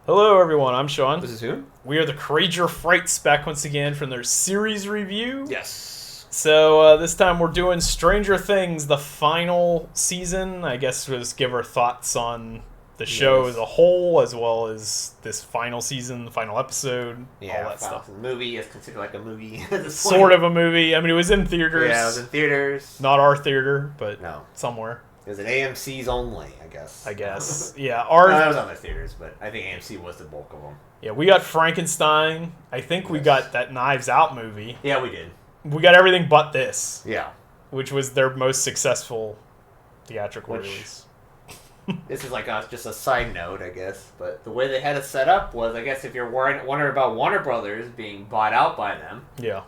Hello, everyone. I'm Sean. This is who? We are the Courageour Frights back once again from their series review. Yes. So this time we're doing Stranger Things, the final season. I guess we'll just give our thoughts on the show as a whole, as well as this final season, the final episode, all that stuff. The movie is considered like a movie. Sort of a movie. I mean, it was in theaters. Yeah, it was in theaters. Not our theater, but no, somewhere. It was at AMC's only, I guess. Yeah. It was other theaters, but I think AMC was the bulk of them. Yeah, we got Frankenstein. I think we got that Knives Out movie. Yeah, we did. We got everything but this. Yeah. Which was their most successful theatrical release. This is like just a side note, I guess. But the way they had it set up was, I guess, if you're wondering about Warner Brothers being bought out by them. Yeah.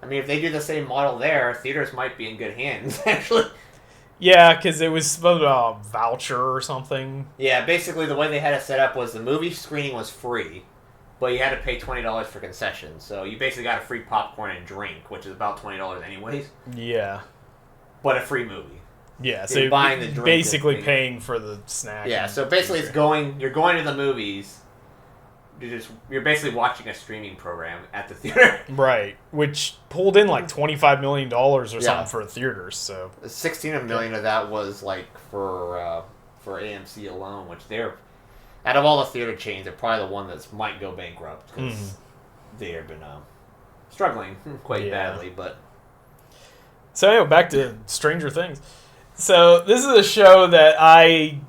I mean, if they do the same model there, theaters might be in good hands, actually. Yeah, because it was supposed to be a voucher or something. Yeah, basically the way they had it set up was the movie screening was free, but you had to pay $20 for concessions. So you basically got a free popcorn and drink, which is about $20 anyways. Yeah. But a free movie. Yeah, so you're buying the drink basically paying for the snack. Yeah, so basically you're going to the movies. You're basically watching a streaming program at the theater. Right, which pulled in like $25 million or something for theaters. So 16 million of that was like for AMC alone, which they're out of all the theater chains, they're probably the one that might go bankrupt because they have been struggling quite badly. But so anyway, back to Stranger Things. So this is a show that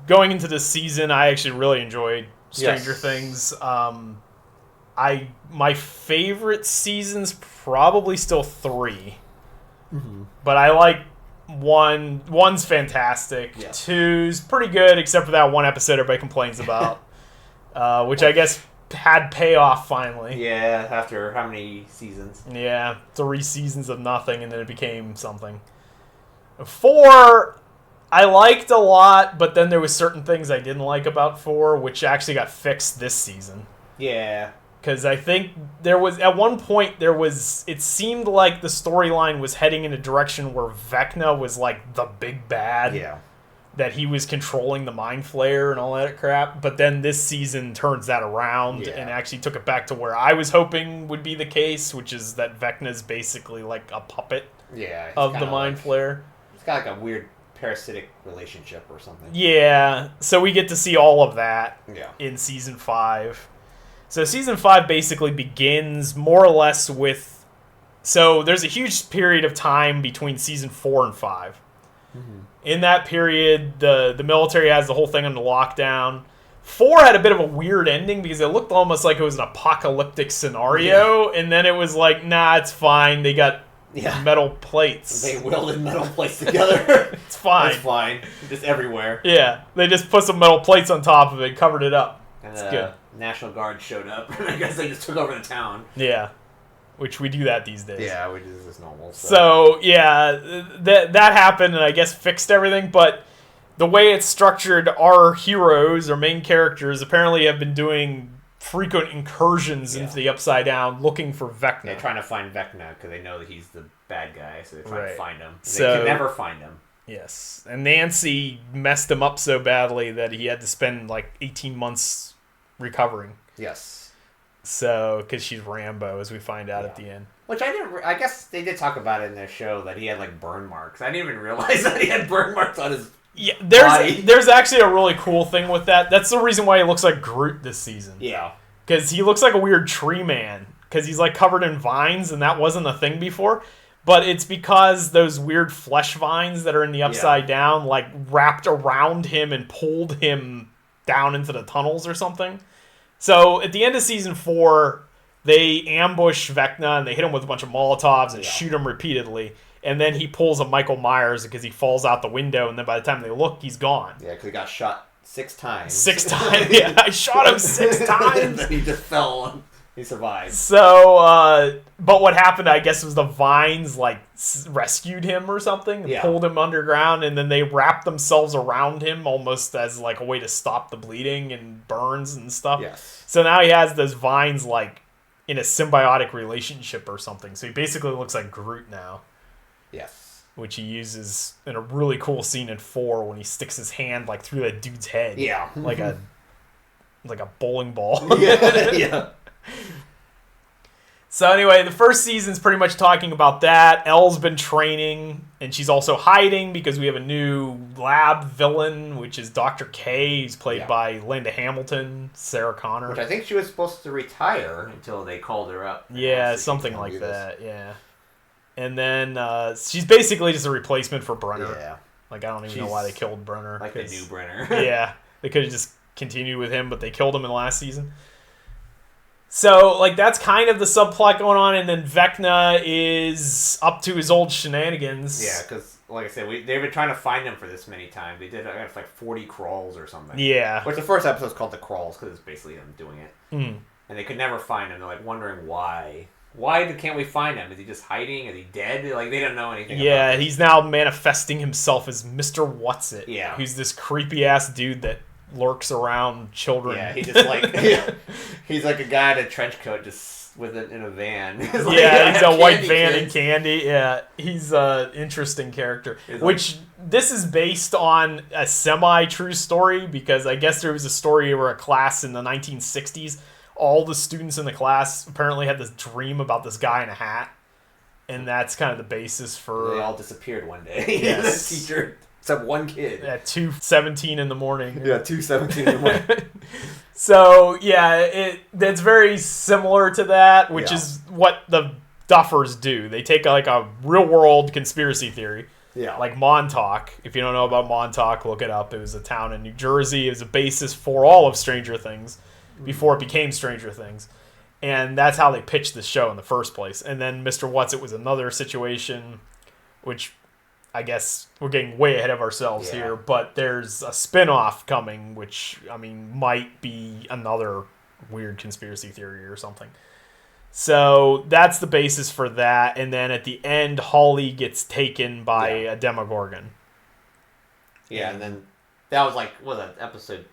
going into this season, I actually really enjoyed. Stranger Things. My favorite season's probably still 3. Mm-hmm. But I like 1. 1's fantastic. Yeah. 2's pretty good, except for that one episode everybody complains about. Which I guess had payoff finally. Yeah, after how many seasons? Yeah, 3 seasons of nothing, and then it became something. 4... I liked a lot, but then there was certain things I didn't like about 4, which actually got fixed this season. Yeah. Because I think there was, at one point, it seemed like the storyline was heading in a direction where Vecna was like the big bad. Yeah. That he was controlling the Mind Flayer and all that crap. But then this season turns that around and actually took it back to where I was hoping would be the case, which is that Vecna's basically like a puppet of the Mind Flayer. It's got like a weird parasitic relationship or something. Yeah, so we get to see all of that in Season 5. So Season 5 basically begins more or less with... So there's a huge period of time between Season 4 and 5. Mm-hmm. In that period, the military has the whole thing under lockdown. 4 had a bit of a weird ending because it looked almost like it was an apocalyptic scenario, and then it was like, nah, it's fine. They got... metal plates. They welded metal plates together. It's fine. It's fine. Just everywhere. Yeah, they just put some metal plates on top of it, covered it up. And it's good. National Guard showed up. I guess they just took over the town. Yeah, which we do that these days. Yeah, we do this as normal. So yeah, that happened, and I guess fixed everything. But the way it's structured, our heroes, our main characters, apparently have been doing frequent incursions into the Upside Down looking for Vecna. They're trying to find Vecna because they know that he's the bad guy, so they're trying to find him. So, they can never find him. Yes. And Nancy messed him up so badly that he had to spend like 18 months recovering. Yes. So, because she's Rambo, as we find out at the end. Which I guess they did talk about it in their show that he had like burn marks. I didn't even realize that he had burn marks on his body. There's actually a really cool thing with that. That's the reason why he looks like Groot this season. Yeah. Because he looks like a weird tree man. Because he's like covered in vines, and that wasn't a thing before. But it's because those weird flesh vines that are in the Upside Down like wrapped around him and pulled him down into the tunnels or something. So at the end of Season 4, they ambush Vecna and they hit him with a bunch of Molotovs and shoot him repeatedly. And then he pulls a Michael Myers because he falls out the window, and then by the time they look, he's gone. Yeah, because he got shot 6 times. 6 times? Yeah, I shot him 6 times. And then he just fell. He survived. So, but what happened, I guess, was the vines, like, rescued him or something, and pulled him underground, and then they wrapped themselves around him almost as, like, a way to stop the bleeding and burns and stuff. Yes. So now he has those vines, like, in a symbiotic relationship or something. So he basically looks like Groot now. Yes. Which he uses in a really cool scene in 4 when he sticks his hand like through that dude's head. Yeah. Like a like a bowling ball. Yeah. So anyway, the first season's pretty much talking about that. Elle's been training, and she's also hiding because we have a new lab villain, which is Dr. K, who's played by Linda Hamilton, Sarah Connor. Which I think she was supposed to retire until they called her up. Yeah, something like that, yeah. And then she's basically just a replacement for Brenner. Yeah. Like, I don't even know why they killed Brenner. Like the new Brenner. Yeah, they could have just continued with him, but they killed him in the last season. So, like, that's kind of the subplot going on, and then Vecna is up to his old shenanigans. Yeah, because, like I said, they've been trying to find him for this many times. They did, like 40 crawls or something. Yeah. Which the first episode's called The Crawls, because it's basically them doing it. Mm. And they could never find him. They're, like, wondering why. Why can't we find him? Is he just hiding? Is he dead? Like, they don't know anything about him. He's now manifesting himself as Mr. What's-It. Yeah. Who's this creepy-ass dude that lurks around children. Yeah, he just like he's like a guy in a trench coat just in a van. He's a white van and candy. Yeah, he's an interesting character. Which this is based on a semi-true story because I guess there was a story where a class in the 1960s, all the students in the class apparently had this dream about this guy in a hat, and that's kind of the basis for. They all disappeared one day. Yes. The teacher. Except one kid. At 2:17 in the morning. Yeah, 2:17 in the morning. So, yeah, that's very similar to that, which is what the Duffers do. They take like a real-world conspiracy theory, like Montauk. If you don't know about Montauk, look it up. It was a town in New Jersey. It was a basis for all of Stranger Things before it became Stranger Things. And that's how they pitched the show in the first place. And then Mr. What's-It was another situation, which... I guess we're getting way ahead of ourselves here, but there's a spin-off coming, which, I mean, might be another weird conspiracy theory or something. So that's the basis for that, and then at the end, Holly gets taken by a Demogorgon. Yeah, and then that was like, what was that, episode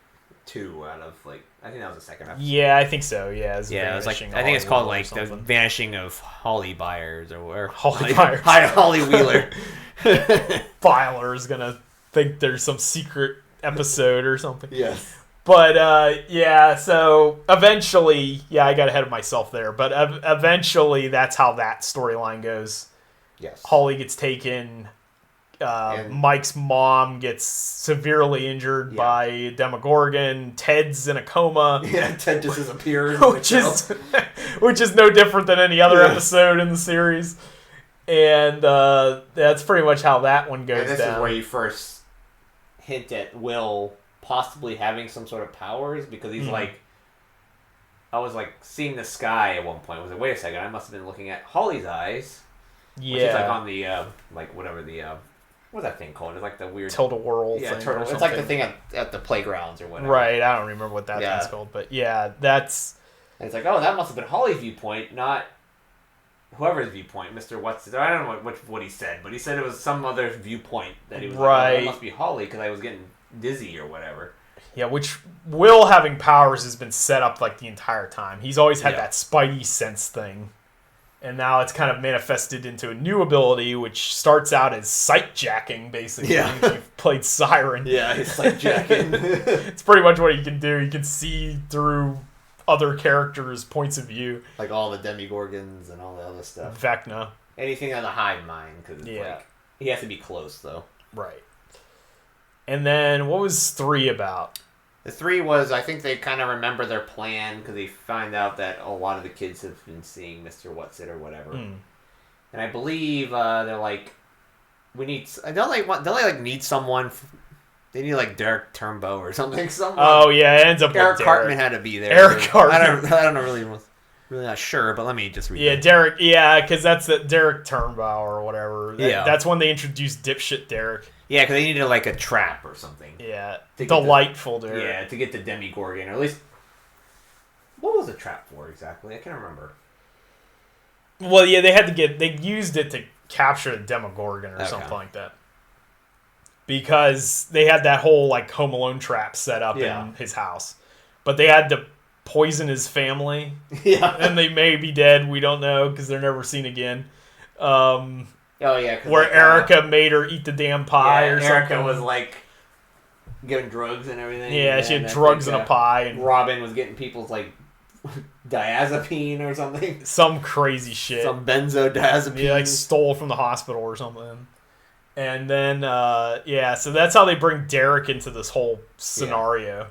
2 out of, like, I think that was the second episode. Yeah, I think so, yeah. It was like, I think it's called, like, the Vanishing of Holly Byers, or Holly Byers. Holly Wheeler. Filer's gonna think there's some secret episode or something. Yes. But, so eventually, I got ahead of myself there, but eventually that's how that storyline goes. Yes. Holly gets taken, Mike's mom gets severely injured by a Demogorgon, Ted's in a coma. Yeah, Ted just disappears. which is no different than any other episode in the series. And that's pretty much how that one goes down. And this is where you first hint at Will possibly having some sort of powers, because he's like, I was like seeing the sky at one point. I was like, wait a second, I must have been looking at Holly's eyes. Yeah. Which is like on the, like whatever the, what's that thing called? It's like the weird... Tilt-a-whirl thing. Yeah, it's like the thing at the playgrounds or whatever. Right, I don't remember what that thing's called, but that's... And it's like, oh, that must have been Holly's viewpoint, not... whoever's viewpoint, Mr. What's-It. I don't know what he said, but he said it was some other viewpoint that he was like, oh, that must be Holly because I was getting dizzy or whatever. Yeah, which Will having powers has been set up like the entire time. He's always had that spidey sense thing. And now it's kind of manifested into a new ability, which starts out as sight jacking, basically. Yeah. If you've played Siren. Yeah, he's sight jacking. It's pretty much what he can do. He can see through other characters' points of view. Like all the Demogorgons and all the other stuff. Vecna. Anything on the hive mind, because it's like, he has to be close, though. Right. And then, what was 3 about? The 3 was, I think they kind of remember their plan, because they find out that a lot of the kids have been seeing Mr. What's-It or whatever. And I believe they're like, we need... Don't they need someone... They need like Derek Turnbow or something. Oh yeah, it ends up Eric with Cartman had to be there. Eric Cartman. I don't know really not sure, but let me just read. Yeah, Derek. Yeah, because that's the Derek Turnbow or whatever. Yeah, that's when they introduced dipshit Derek. Yeah, because they needed like a trap or something. Yeah, delightful Derek. Yeah, to get the Demogorgon, or at least what was the trap for exactly? I can't remember. Well, yeah, they used it to capture the Demogorgon or something like that. Because they had that whole like Home Alone trap set up in his house. But they had to poison his family. Yeah. And they may be dead. We don't know because they're never seen again. Where Erica made her eat the damn pie or something. Erica was like giving drugs and everything. Yeah, she had drugs in a pie. And Robin was getting people's, like, diazepine or something. Some crazy shit. Some benzodiazepine. He, like, stole from the hospital or something. And then, so that's how they bring Derek into this whole scenario.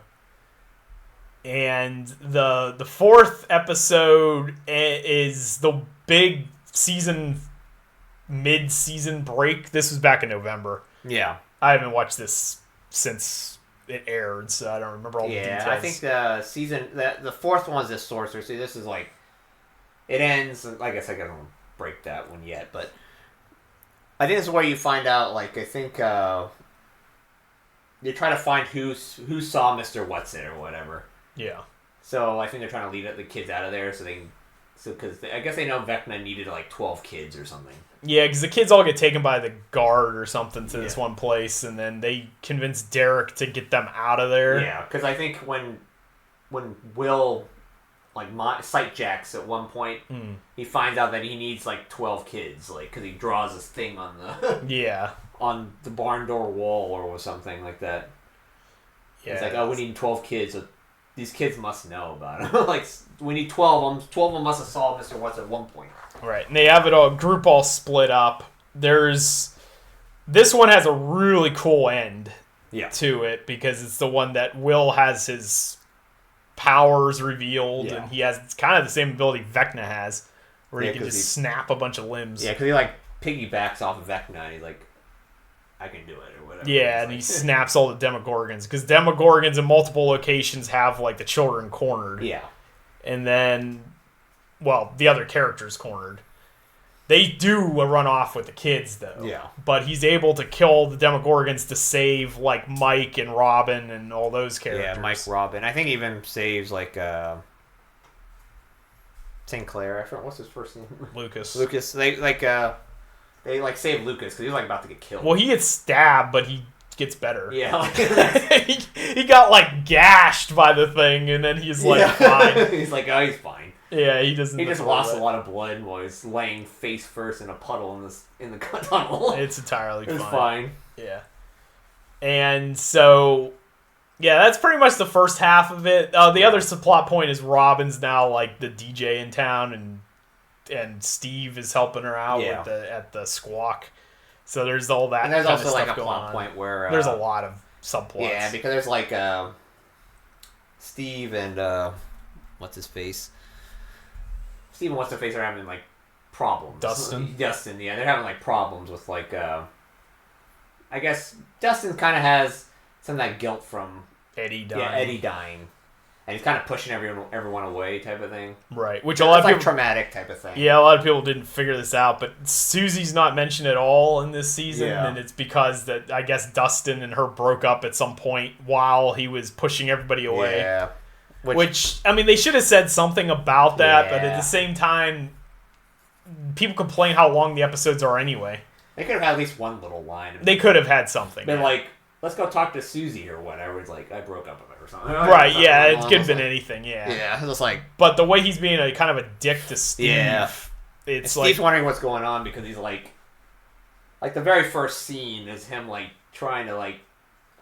Yeah. And the fourth episode is the big mid-season break. This was back in November. Yeah. I haven't watched this since it aired, so I don't remember all the details. Yeah, I think the fourth one is the Sorcerer. See, this is like, it ends, I guess I don't break that one yet, but I think this is where you find out, like, I think they try to find who saw Mr. What's-It or whatever. Yeah. So I think they're trying to lead the kids out of there because I guess they know Vecna needed like 12 kids or something. Yeah, because the kids all get taken by the guard or something to this one place, and then they convince Derek to get them out of there. Yeah, because I think when Will sight jacks at one point, he finds out that he needs like 12 kids, like because he draws this thing on the on the barn door wall or something like that. Yeah, it's like, oh, we need 12 kids. So these kids must know about it. Like, we need 12 of them. 12 of them must have saw Mr. What's at one point. Right, and they have group all split up. This one has a really cool end to it because it's the one that Will has his powers revealed, and he has kind of the same ability Vecna has, where he can just snap a bunch of limbs. Yeah, because he like piggybacks off of Vecna, and he's like, I can do it, or whatever. Yeah, and he snaps all the Demogorgons, because Demogorgons in multiple locations have, like, the children cornered. Yeah. And then, well, the other characters cornered. They do run off with the kids, though. Yeah. But he's able to kill the Demogorgons to save, like, Mike and Robin and all those characters. Yeah, Mike, Robin. I think he even saves, like, Sinclair. I forgot, what's his first name? Lucas. They save Lucas because he was like about to get killed. Well, he gets stabbed, but he gets better. Yeah, he got like gashed by the thing, and then he's like fine. He's like, oh, he's fine. Yeah, he doesn't. He just lost a lot of blood while he's laying face first in a puddle in the tunnel. It's entirely fine. It's fine. Yeah, and so that's pretty much the first half of it. The other plot point is Robin's now like the DJ in town, and Steve is helping her out at the Squawk. So there's all that. And there's kind also of like stuff a going plot on. point where there's a lot of subplots. Yeah, because there's like Steve and what's his face? Steve and what's his face are having like problems. Dustin, yeah, they're having like problems with like I guess Dustin kind of has some of that guilt from Eddie dying. And he's kind of pushing everyone away type of thing. Right. Which a lot of people... traumatic type of thing. Yeah, a lot of people didn't figure this out, but Susie's not mentioned at all in this season, and it's because that I guess Dustin and her broke up at some point while he was pushing everybody away. Yeah. Which I mean, they should have said something about that, but at the same time, people complain how long the episodes are anyway. They could have had at least one little line. They could have had something. Been like, let's go talk to Susie or whatever. It's like, I broke up with her or something. Right, yeah, it could have been anything, Yeah, it was like... But the way he's being a kind of a dick to Steve, it's like... Steve's wondering what's going on because he's like... Like, the very first scene is him, like, trying to, like,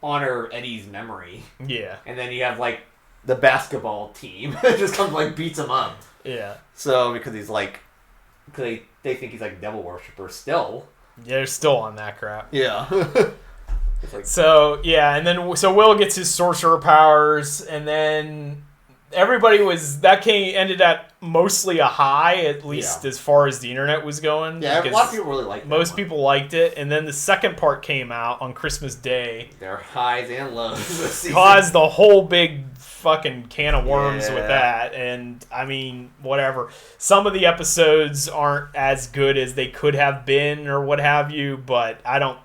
honor Eddie's memory. Yeah. And then you have, like, the basketball team just comes, like, beats him up. Yeah. So, because he's, like... Because they think he's, like, a devil worshiper still. Yeah, they're still on that crap. Yeah. Like, so Will gets his sorcerer powers, and then everybody ended at mostly a high, at least as far as the internet was going. Yeah, a lot of people really liked it. Most people liked it, and then the second part came out on Christmas Day. Their highs and lows. Caused the whole big fucking can of worms with that, and I mean, whatever. Some of the episodes aren't as good as they could have been, or what have you, but I don't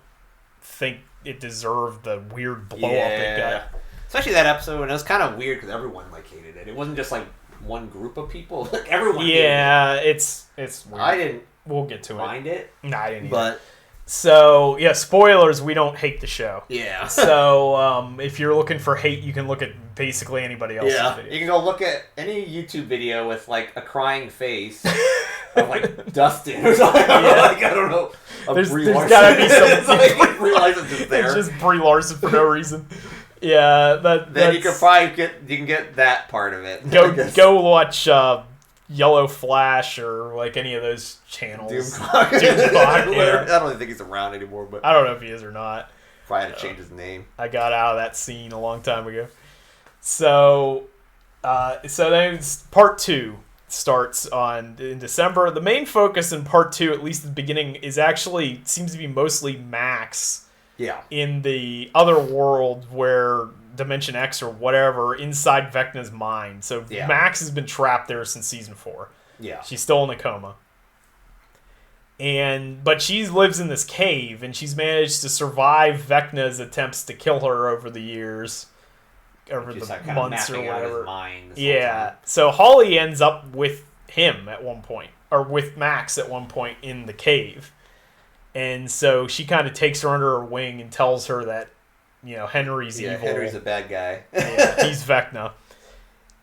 think it deserved the weird blow up it got. Especially that episode, and it was kind of weird because everyone like hated it. It wasn't just like one group of people; like everyone. Yeah, it's weird. I didn't. We'll get to mind it. No, I didn't. But so spoilers. We don't hate the show. Yeah. So if you're looking for hate, you can look at basically anybody else's video. You can go look at any YouTube video with like a crying face of like Dustin or something. Like, I don't know. There's gotta be some. Like, Brie Larson's just there. It's just Brie Larson for no reason. then you can probably get that part of it. Go watch Yellow Flash or like any of those channels. Doomcock. Yeah. I don't even think he's around anymore, but I don't know if he is or not. Probably had to change his name. I got out of that scene a long time ago. So then part 2 starts in December. The main focus in part 2, at least at the beginning, seems to be mostly Max. Yeah. In the other world where Dimension X or whatever inside Vecna's mind. So Max has been trapped there since season 4. Yeah. She's still in a coma. But she lives in this cave, and she's managed to survive Vecna's attempts to kill her over the years, over the months or whatever. Yeah. So Holly ends up with him at one point, or with Max at one point in the cave, and so she kind of takes her under her wing and tells her that, Henry's evil. Henry's a bad guy. Yeah, he's Vecna.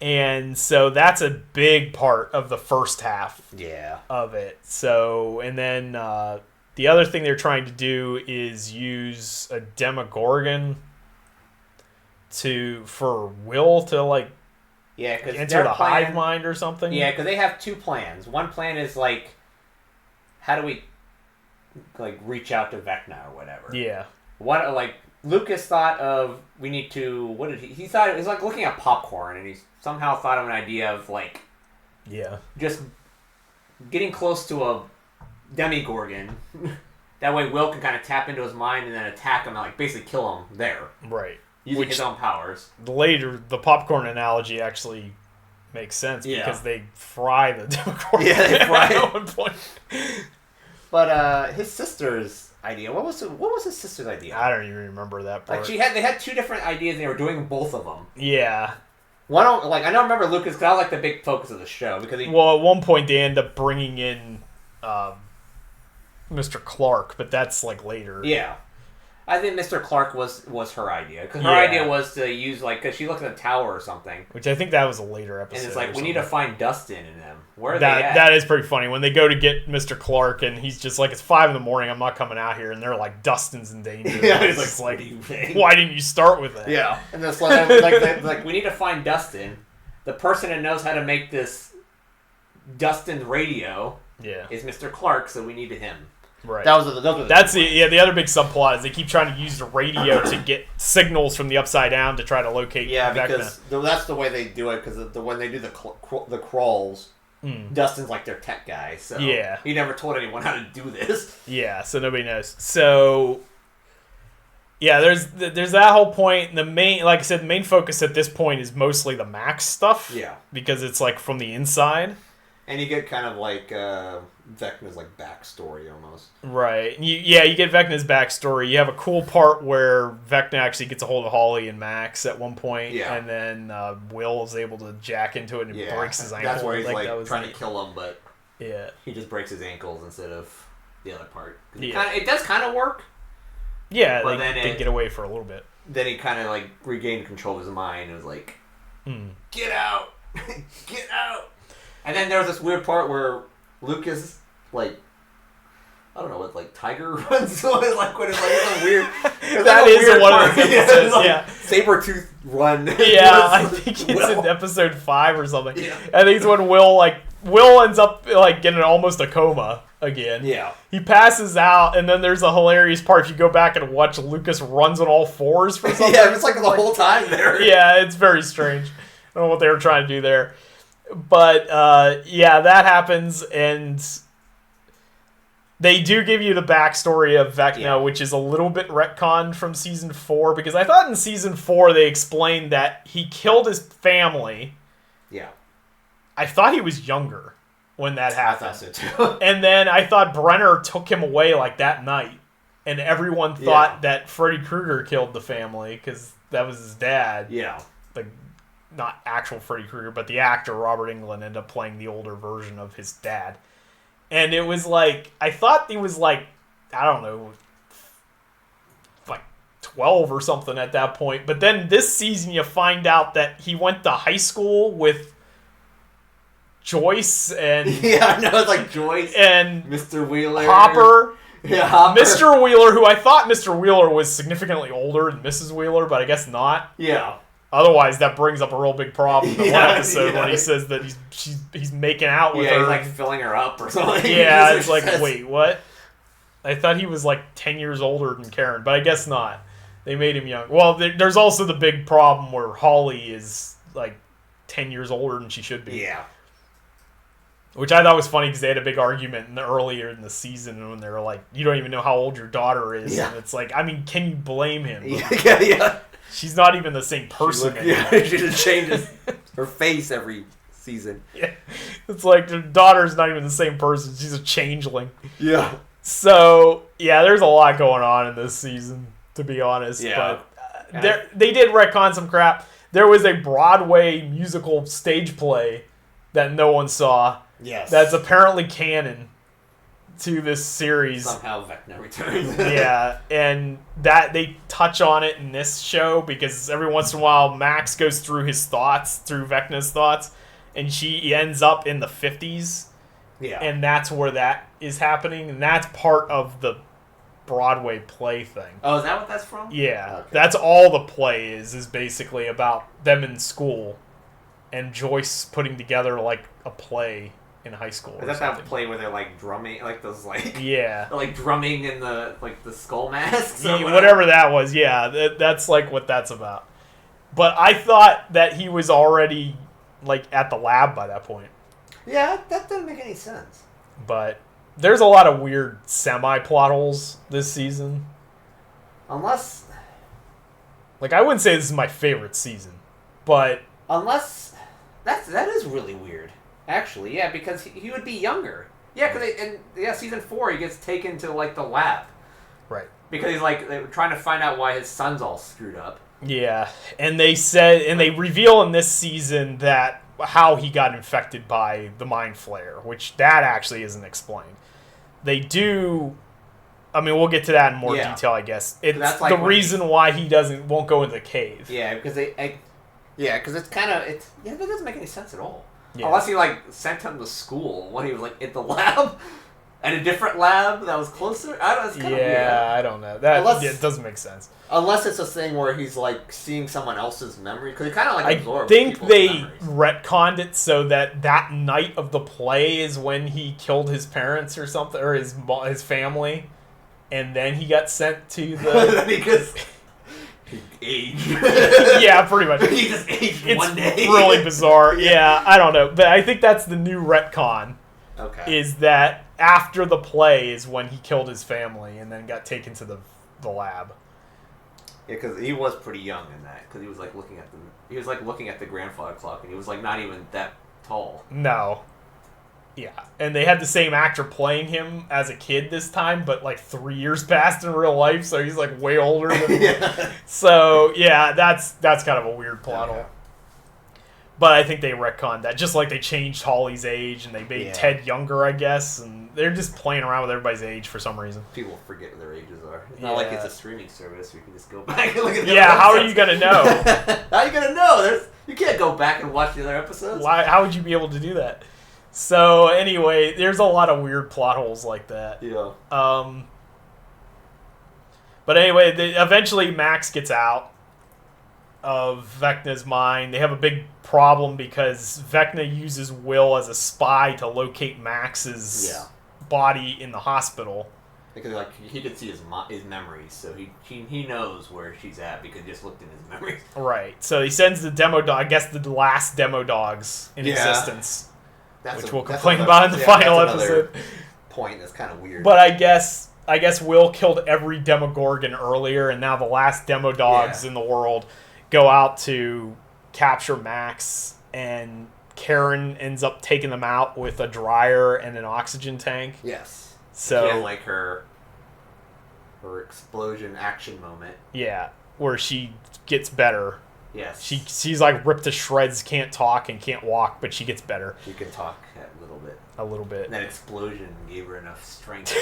And so that's a big part of the first half of it. So, and then the other thing they're trying to do is use a Demogorgon for Will to enter the hive mind or something. Yeah, because they have 2 plans. One plan is how do we reach out to Vecna or whatever. Yeah. Lucas thought of, we need to, what did he thought, it was looking at popcorn, and he somehow thought of an idea of just getting close to a Demogorgon. That way Will can kind of tap into his mind and then attack him and basically kill him there. Right. Using his own powers. Later, the popcorn analogy actually makes sense because they fry the Demogorgon. Yeah, they fry it at one point. But his sister's idea. What was his sister's idea? I don't even remember that part. They had 2 different ideas and they were doing both of them. Yeah. One, I don't remember Lucas because I like the big focus of the show because at one point they end up bringing in Mr. Clark, but that's later. Yeah. I think Mr. Clark was her idea because her idea was to use because she looked at a tower or something. Which I think that was a later episode. And it's we need to find Dustin in them. Where are they at? That is pretty funny when they go to get Mr. Clark and he's just it's 5 a.m. I'm not coming out here, and they're Dustin's in danger. Yeah, it's what do you think? Why didn't you start with that? Yeah, and that's we need to find Dustin. The person that knows how to make this Dustin radio is Mr. Clark, so we need him. Right. The other big subplot is they keep trying to use the radio to get signals from the Upside Down to try to locate. Yeah, because that's the way they do it. Because when they do the crawls, Dustin's their tech guy. So he never told anyone how to do this. Yeah, so nobody knows. So there's that whole point. The main, like I said, the main focus at this point is mostly the Max stuff. Yeah, because it's from the inside. And you get kind of Vecna's backstory almost. Right. You get Vecna's backstory. You have a cool part where Vecna actually gets a hold of Holly and Max at one point, and then Will is able to jack into it and breaks his ankle. That's where he's trying to kill him, but he just breaks his ankles instead of the other part. It does kind of work. Yeah, but they get away for a little bit. Then he kind of regained control of his mind and was get out! Get out! And then there was this weird part where Lucas, I don't know what, tiger runs? When it's weird. That is one of the episodes, Saber-tooth run. Yeah, I think it's in episode 5 or something. Yeah. I think it's when Will ends up, getting almost a coma again. Yeah. He passes out, and then there's a hilarious part if you go back and watch Lucas runs on all 4s for something. Yeah, it's the whole time there. Yeah, it's very strange. I don't know what they were trying to do there. But, that happens, and they do give you the backstory of Vecna, which is a little bit retconned from Season 4, because I thought in Season 4 they explained that he killed his family. Yeah. I thought he was younger when that happened. I thought so, too. And then I thought Brenner took him away, that night, and everyone thought that Freddy Krueger killed the family, because that was his dad. Yeah. Not actual Freddy Krueger, but the actor Robert Englund ended up playing the older version of his dad. And it was I thought he was I don't know, 12 or something at that point. But then this season you find out that he went to high school with Joyce and... Yeah, I know, it's Joyce and Mr. Wheeler. Hopper. Yeah, Mr. Wheeler, who I thought Mr. Wheeler was significantly older than Mrs. Wheeler, but I guess not. Yeah. Otherwise, that brings up a real big problem in one episode when he says that he's making out with her. He's like filling her up or something. Yeah, it's like, wait, what? I thought he was like 10 years older than Karen, but I guess not. They made him young. Well, there's also the big problem where Holly is like 10 years older than she should be. Yeah. Which I thought was funny because they had a big argument earlier in the season when they were like, you don't even know how old your daughter is. Yeah. And it's like, I mean, can you blame him? Yeah. She's not even the same person anymore. She just changes her face every season. Yeah. It's like their daughter's not even the same person. She's a changeling. Yeah. So, yeah, there's a lot going on in this season, to be honest. Yeah. But they did retcon some crap. There was a Broadway musical stage play that no one saw. Yes. That's apparently canon to this series. Somehow Vecna returns. Yeah, and that they touch on it in this show because every once in a while Max goes through his thoughts, through Vecna's thoughts, and she ends up in the 50s. Yeah. And that's where that is happening, and that's part of the Broadway play thing. Oh, is that what that's from? Yeah. Okay. That's all the play is basically about them in school and Joyce putting together like a play in high school. Is that play where they're like drumming, like those like yeah, they're, like drumming in the like the skull masks? Yeah, whatever that was. Yeah, that's like what that's about. But I thought that he was already like at the lab by that point. Yeah, that doesn't make any sense. But there's a lot of weird semi-plot holes this season. Unless, like, I wouldn't say this is my favorite season, but unless that is really weird. Actually, yeah, because he would be younger. Yeah, because season 4 he gets taken to like the lab. Right. Because he's like they were trying to find out why his son's all screwed up. Yeah, and they reveal in this season that how he got infected by the mind flare, which that actually isn't explained. They do. I mean, we'll get to that in more detail, I guess. It's like the reason why he won't go into the cave. Yeah, because because it's kind of that doesn't make any sense at all. Yeah. Unless he like sent him to school when he was like in the lab, at a different lab that was closer. I don't. It's kind of weird. I don't know. It doesn't make sense. Unless it's a thing where he's like seeing someone else's memory, because he kind of like absorbs. I think they memories. retconned it so that night of the play is when he killed his parents or something, or his family, and then he got sent to the. Because he aged. Yeah, pretty much. He just aged one day. It's really bizarre. Yeah, I don't know, but I think that's the new retcon. Okay. Is that after the play is when he killed his family and then got taken to the lab. Yeah, because he was pretty young in that. Because he was like looking at the grandfather clock, and he was like not even that tall. No. Yeah, and they had the same actor playing him as a kid this time, but like 3 years passed in real life, so he's like way older than. Yeah. So yeah, that's kind of a weird plot hole. But I think they retconned that, just like they changed Holly's age and they made Ted younger, I guess, and they're just playing around with everybody's age for some reason. People forget what their ages are. It's not like it's a streaming service where you can just go back and look at the how are you gonna know? How are you gonna know? You can't go back and watch the other episodes. How would you be able to do that? So anyway, there's a lot of weird plot holes like that. Yeah. But anyway, eventually Max gets out of Vecna's mind. They have a big problem because Vecna uses Will as a spy to locate Max's body in the hospital. Because like he could see his memories, so he knows where she's at because he just looked in his memories. Right. So he sends the demo dog. I guess the last demo dogs in existence, which we'll complain about in the final episode. Point that's kind of weird. But I guess Will killed every Demogorgon earlier, and now the last demo dogs in the world go out to capture Max, and Karen ends up taking them out with a dryer and an oxygen tank. Yes. So she has like her explosion action moment. Yeah, where she gets better Yes. She's like ripped to shreds, can't talk and can't walk, but she gets better. She can talk a little bit. A little bit. And that explosion gave her enough strength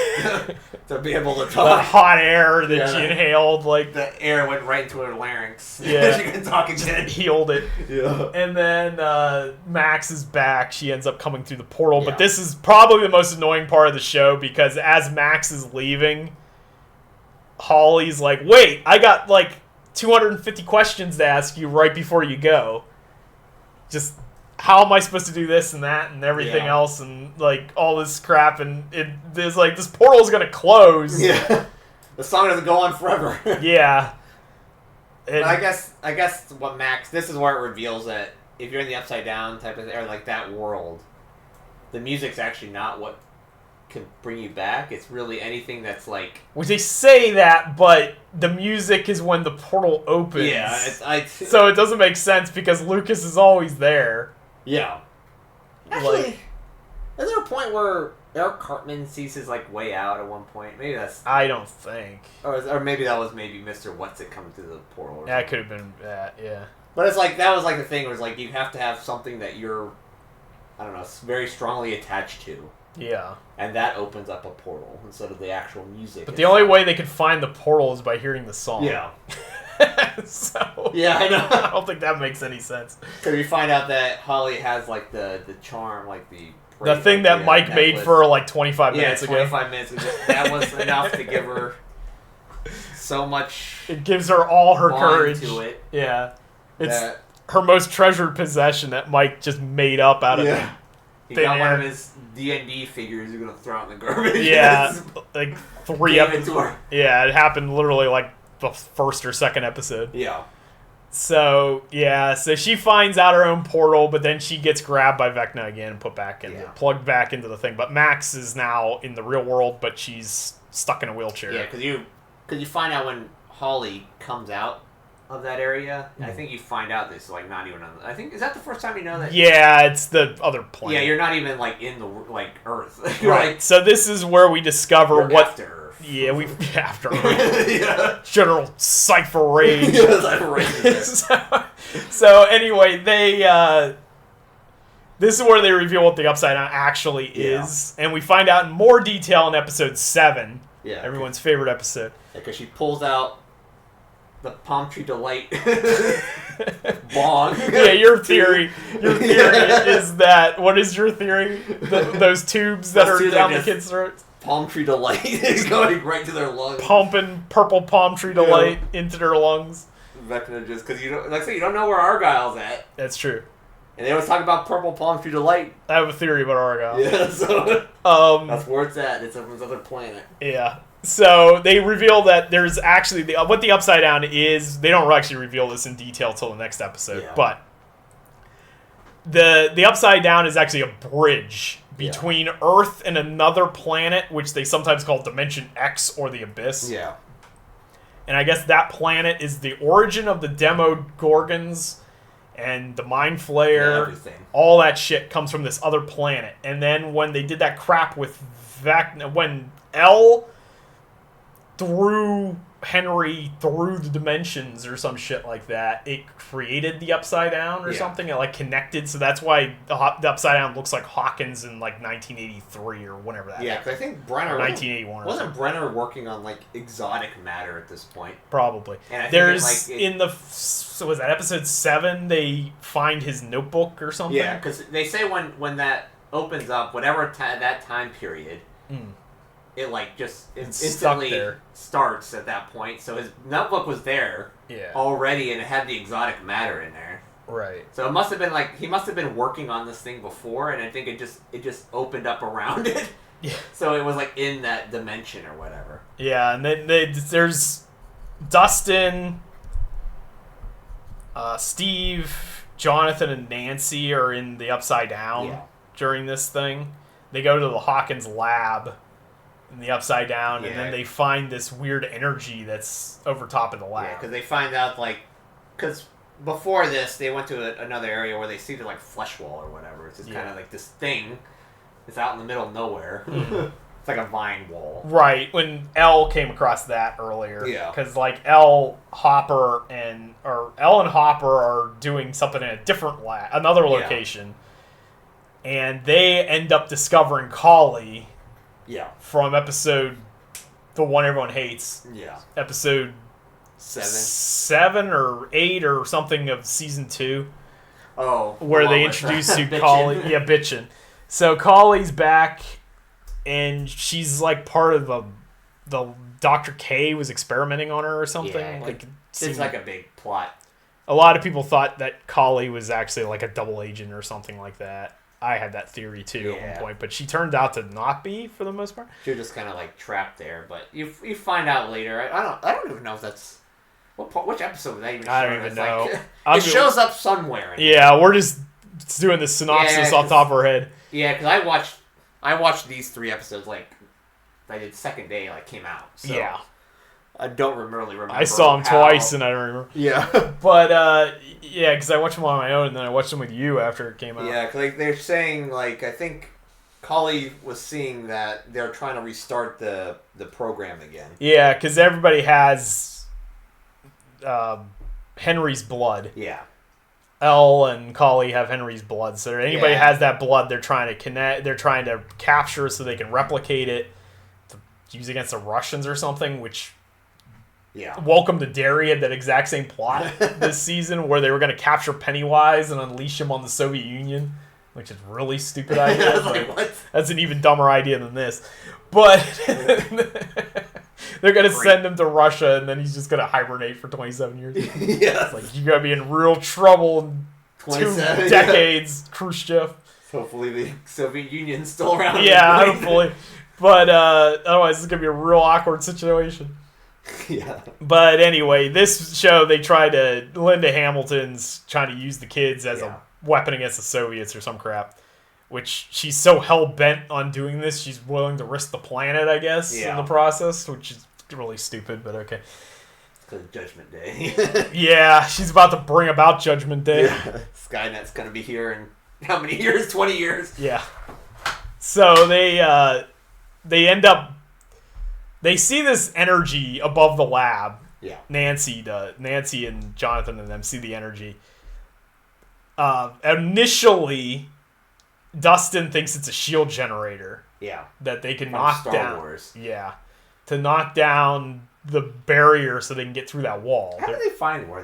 to be able to The talk. hot air that she inhaled, like the air went right into her larynx. Yeah. She can talk again. Healed it. Yeah. And then Max is back. She ends up coming through the portal. But this is probably the most annoying part of the show because as Max is leaving, Holly's like, wait, I got like 250 questions to ask you right before you go. Just how am I supposed to do this and that and everything else and like all this crap and there's like this portal is gonna close. Yeah. The song doesn't go on forever. Yeah. But I guess what Max, this is where it reveals that if you're in the Upside Down type of, or like that world, the music's actually not what can bring you back. It's really anything that's like... Well, they say that, but the music is when the portal opens. Yeah. So it doesn't make sense because Lucas is always there. Yeah. Actually, is there a point where Eric Cartman sees his like way out at one point? Maybe that's... I don't think. Or maybe that was Mr. What's-It coming through the portal. Or that could have been that, yeah. But it's like, that was like the thing, was like you have to have something that you're, I don't know, very strongly attached to. Yeah. And that opens up a portal instead of the actual music. But the only way they could find the portal is by hearing the song. Yeah. So... Yeah, I know. I don't think that makes any sense. Because we find out that Holly has like the charm, like the thing that Mike made for her like 25 minutes ago. 25 minutes ago. That was enough to give her so much. It gives her all her courage to it. Yeah. It's her most treasured possession that Mike just made up out of it. He got one of his D&D figures he's going to throw out in the garbage. Yeah. Like 3 episodes. Yeah, it happened literally like the first or second episode. Yeah. So, so she finds out her own portal, but then she gets grabbed by Vecna again and put back in, plugged back into the thing. But Max is now in the real world, but she's stuck in a wheelchair. Yeah, because you find out when Holly comes out of that area, I think you find out this like not even on. I think, is that the first time you know that? Yeah, it's the other planet. Yeah, you're not even like in the like Earth. Right. Like, so this is where we discover what. After Earth. Yeah, after Earth. General Cypher Rage. So anyway, they this is where they reveal what the Upside Down actually is, and we find out in more detail in episode 7. Yeah, everyone's favorite episode. Because she pulls out the Palm Tree Delight bong. Yeah, your theory is that. What is your theory? Those tubes that are down the kids' throats. Palm Tree Delight is going right to their lungs. Pumping purple Palm Tree Delight into their lungs. Vecna just because you don't, like I say, you don't know where Argyle's at. That's true. And they always talk about purple Palm Tree Delight. I have a theory about Argyle. Yeah, so that's where it's at. It's on this other planet. Yeah. So they reveal that there's actually what the Upside Down is. They don't actually reveal this in detail till the next episode, but the Upside Down is actually a bridge between Earth and another planet, which they sometimes call Dimension X or the Abyss. Yeah. And I guess that planet is the origin of the Demogorgons and the Mind Flayer. Everything. All that shit comes from this other planet. And then when they did that crap with when L threw Henry through the dimensions or some shit like that, it created the Upside Down or something. It like connected, so that's why the Upside Down looks like Hawkins in like 1983 or whenever that. Yeah, because I think Brenner 1981. Wasn't Brenner working on like exotic matter at this point? Probably. And I think there's so was that episode 7? They find his notebook or something. Yeah, because they say when that opens up, whatever that time period. It like just instantly starts at that point. So his notebook was there already, and it had the exotic matter in there. Right. So it must have been like he must have been working on this thing before, and I think it just opened up around it. Yeah. So it was like in that dimension or whatever. Yeah, and then there's Dustin, Steve, Jonathan, and Nancy are in the Upside Down during this thing. They go to the Hawkins lab in the Upside Down, and then they find this weird energy that's over top of the lab. Yeah, because they find out, like... Because before this, they went to another area where they see the, like, flesh wall or whatever. It's just kind of like this thing that's out in the middle of nowhere. It's like a vine wall. Right, when Elle came across that earlier. Yeah. Because, like, Elle and Hopper are doing something in a different another location. And they end up discovering Kali. Yeah. From episode... The one everyone hates. Yeah. Episode... 7 or 8 or something of season 2. Oh. Where they introduce you Kali. Yeah, bitchin'. So, Kali's back... And she's like part of the Dr. K was experimenting on her or something. Yeah, like it's like a big plot. A lot of people thought that Kali was actually like a double agent or something like that. I had that theory too at one point, but she turned out to not be for the most part. She was just kind of like trapped there, but you find out later. I don't even know if that's which episode was that even. I don't even know. Like, it shows up somewhere. Yeah, we're just doing the synopsis off the top of our head. Yeah, because I watched these 3 episodes like I did second day came out. So yeah. I don't really remember. I saw them twice and I don't remember. Yeah. But yeah, because I watched them on my own and then I watched them with you after it came out. Yeah, because they're saying I think Kali was seeing that they're trying to restart the program again. Yeah, because everybody has Henry's blood. Yeah. Elle and Kali have Henry's blood, so anybody has that blood, they're trying to connect. They're trying to capture so they can replicate it to use against the Russians or something. Which, Welcome to Derry had that exact same plot this season, where they were going to capture Pennywise and unleash him on the Soviet Union, which is a really stupid idea. What? That's an even dumber idea than this, but. They're going to send him to Russia, and then he's just going to hibernate for 27 years. Yeah. It's like, you're going to be in real trouble in 2 decades, Khrushchev. Hopefully the Soviet Union's still around. Yeah, hopefully. But otherwise, it's going to be a real awkward situation. Yeah. But anyway, this show, Linda Hamilton's trying to use the kids as a weapon against the Soviets or some crap. Which she's so hell-bent on doing this, she's willing to risk the planet, I guess, in the process, which is really stupid, but okay. Because of Judgment Day. Yeah, she's about to bring about Judgment Day. Yeah. Skynet's going to be here in how many years? 20 years? Yeah. So they end up... They see this energy above the lab. Yeah. Nancy and Jonathan and them see the energy. Initially... Dustin thinks it's a shield generator. Yeah. That they can knock down. Star Wars. Yeah. To knock down the barrier so they can get through that wall. How did they find where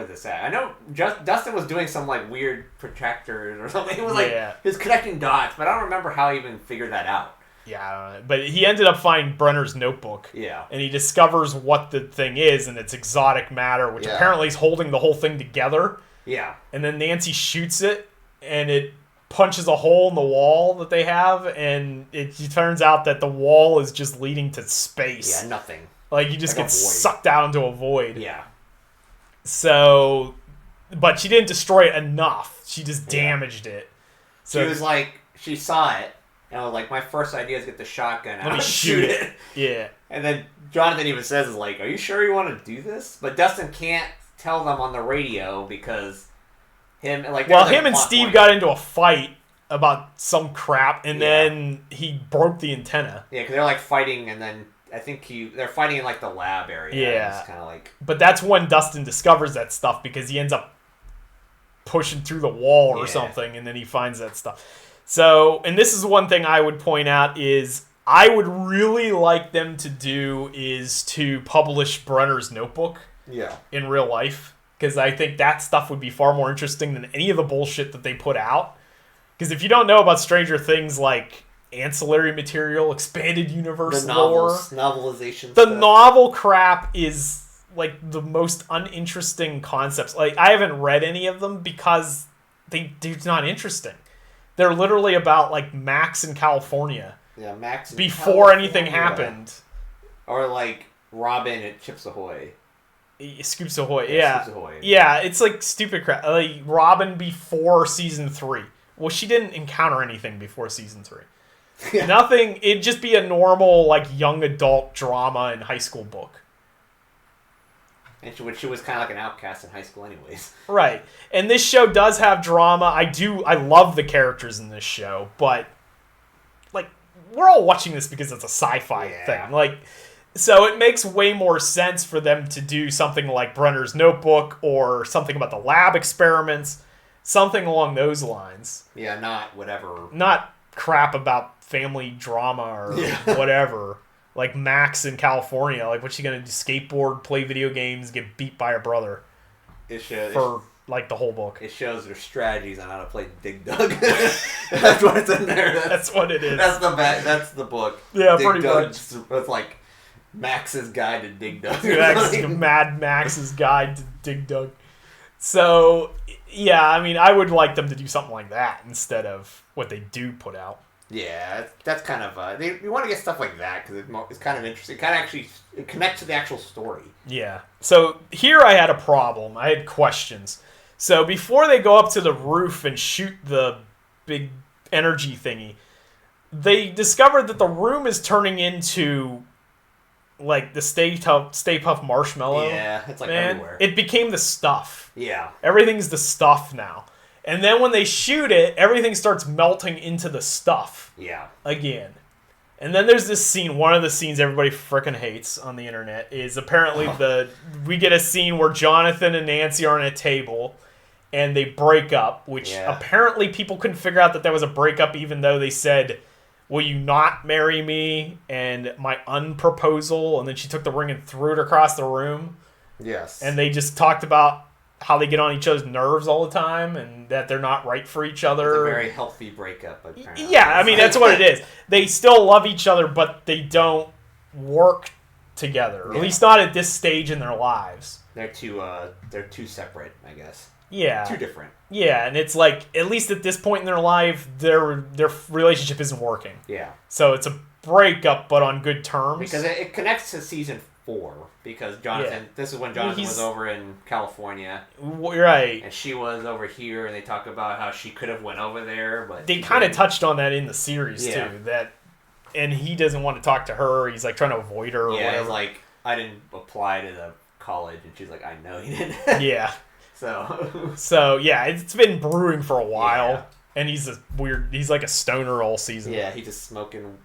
this at? I know Dustin was doing some weird protractors or something. It was he was connecting dots, but I don't remember how he even figured that out. Yeah, I don't know. But he ended up finding Brenner's notebook. Yeah. And he discovers what the thing is, and it's exotic matter, which apparently is holding the whole thing together. Yeah. And then Nancy shoots it, and it punches a hole in the wall that they have, and it turns out that the wall is just leading to space. Yeah, nothing. You just get sucked out into a void. Yeah. So, but she didn't destroy it enough. She just damaged it. So she was she saw it, and I was like, my first idea is get the shotgun out and shoot it. Yeah. And then Jonathan even says, are you sure you want to do this? But Dustin can't tell them on the radio because... Him and Steve got into a fight about some crap, and then he broke the antenna. Yeah, because they're fighting, and then I think they're fighting in the lab area. Yeah, it's kind of But that's when Dustin discovers that stuff because he ends up pushing through the wall or something, and then he finds that stuff. So, and this is one thing I would point out is I would really like them to do is to publish Brenner's notebook. Yeah. In real life. Because I think that stuff would be far more interesting than any of the bullshit that they put out. Because if you don't know about Stranger Things, ancillary material, expanded universe lore, novelization, the novel crap is the most uninteresting concepts. I haven't read any of them because they're not interesting. They're literally about Max in California. Yeah, Max in before California. Anything happened. Or Robin at Chips Ahoy. Scoops Ahoy, yeah. Yeah, it's stupid crap. Robin before season 3. Well, she didn't encounter anything before season 3. Nothing. It'd just be a normal, young adult drama in high school book. And she was kind of an outcast in high school anyways. Right. And this show does have drama. I love the characters in this show, but, we're all watching this because it's a sci-fi thing. Like, so it makes way more sense for them to do something like Brenner's Notebook or something about the lab experiments, something along those lines. Yeah, not whatever. Not crap about family drama or whatever. Like Max in California. Like, what's she going to do? Skateboard, play video games, get beat by her brother. For like the whole book. It shows their strategies on how to play Dig Dug. That's what it's in there. That's what it is. That's the book. Yeah, Dig pretty Dug, much. It's like Max's Guide to Dig Dug. Mad Max's Guide to Dig Dug. So, yeah, I mean, I would like them to do something like that instead of what they do put out. Yeah, that's kind of... we want to get stuff like that because it's kind of interesting. It connects to the actual story. Yeah. So, here I had a problem. I had questions. So, before they go up to the roof and shoot the big energy thingy, they discovered that the room is turning into... like the Stay Puft Marshmallow. Yeah, it's like everywhere. It became the stuff. Yeah. Everything's the stuff now. And then when they shoot it, everything starts melting into the stuff. Yeah. Again. And then there's this scene, one of the scenes everybody frickin' hates on the internet, is apparently we get a scene where Jonathan and Nancy are on a table and they break up, which apparently people couldn't figure out that was a breakup even though they said, will you not marry me? And my unproposal. And then she took the ring and threw it across the room. Yes. And they just talked about how they get on each other's nerves all the time and that they're not right for each other. It's a very healthy breakup, apparently. Yeah, I mean, that's what it is. They still love each other, but they don't work together. At least not at this stage in their lives. They're too separate, I guess. Yeah. Too different. Yeah, and it's like, at least at this point in their life, their relationship isn't working. Yeah. So it's a breakup, but on good terms. Because it connects to season 4. Because Jonathan, this is when Jonathan was over in California. Right. And she was over here, and they talk about how she could have went over there, but... They kind of touched on that in the series, too. And he doesn't want to talk to her. He's, like, trying to avoid her or whatever. Yeah, he's like, I didn't apply to the college. And she's like, I know you didn't. Yeah. So, yeah, it's been brewing for a while. Yeah. And he's like a stoner all season. Yeah, he's just smoking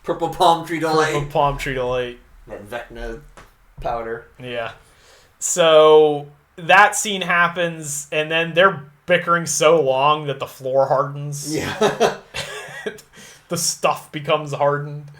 purple palm tree delight. Purple palm tree delight. That Vecna powder. Yeah. So that scene happens, and then they're bickering so long that the floor hardens. Yeah. The stuff becomes hardened.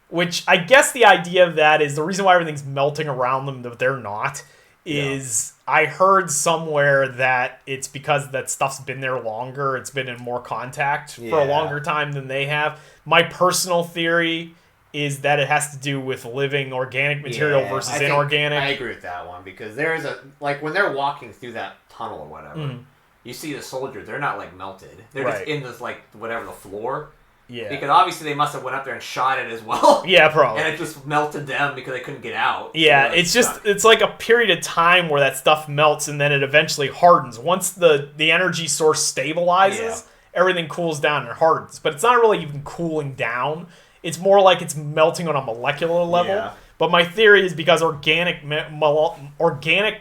Which I guess the idea of that is the reason why everything's melting around them that they're not is I heard somewhere that it's because that stuff's been there longer. It's been in more contact for a longer time than they have. My personal theory is that it has to do with living organic material versus inorganic. I agree with that one because there is when they're walking through that tunnel or whatever, you see the soldiers, they're not like melted. They're just in this the floor. Yeah. Because obviously they must have went up there and shot it as well. Yeah, probably. And it just melted them because they couldn't get out. Yeah, so it's like a period of time where that stuff melts and then it eventually hardens. Once the energy source stabilizes, everything cools down and hardens. But it's not really even cooling down. It's more like it's melting on a molecular level. Yeah. But my theory is because organic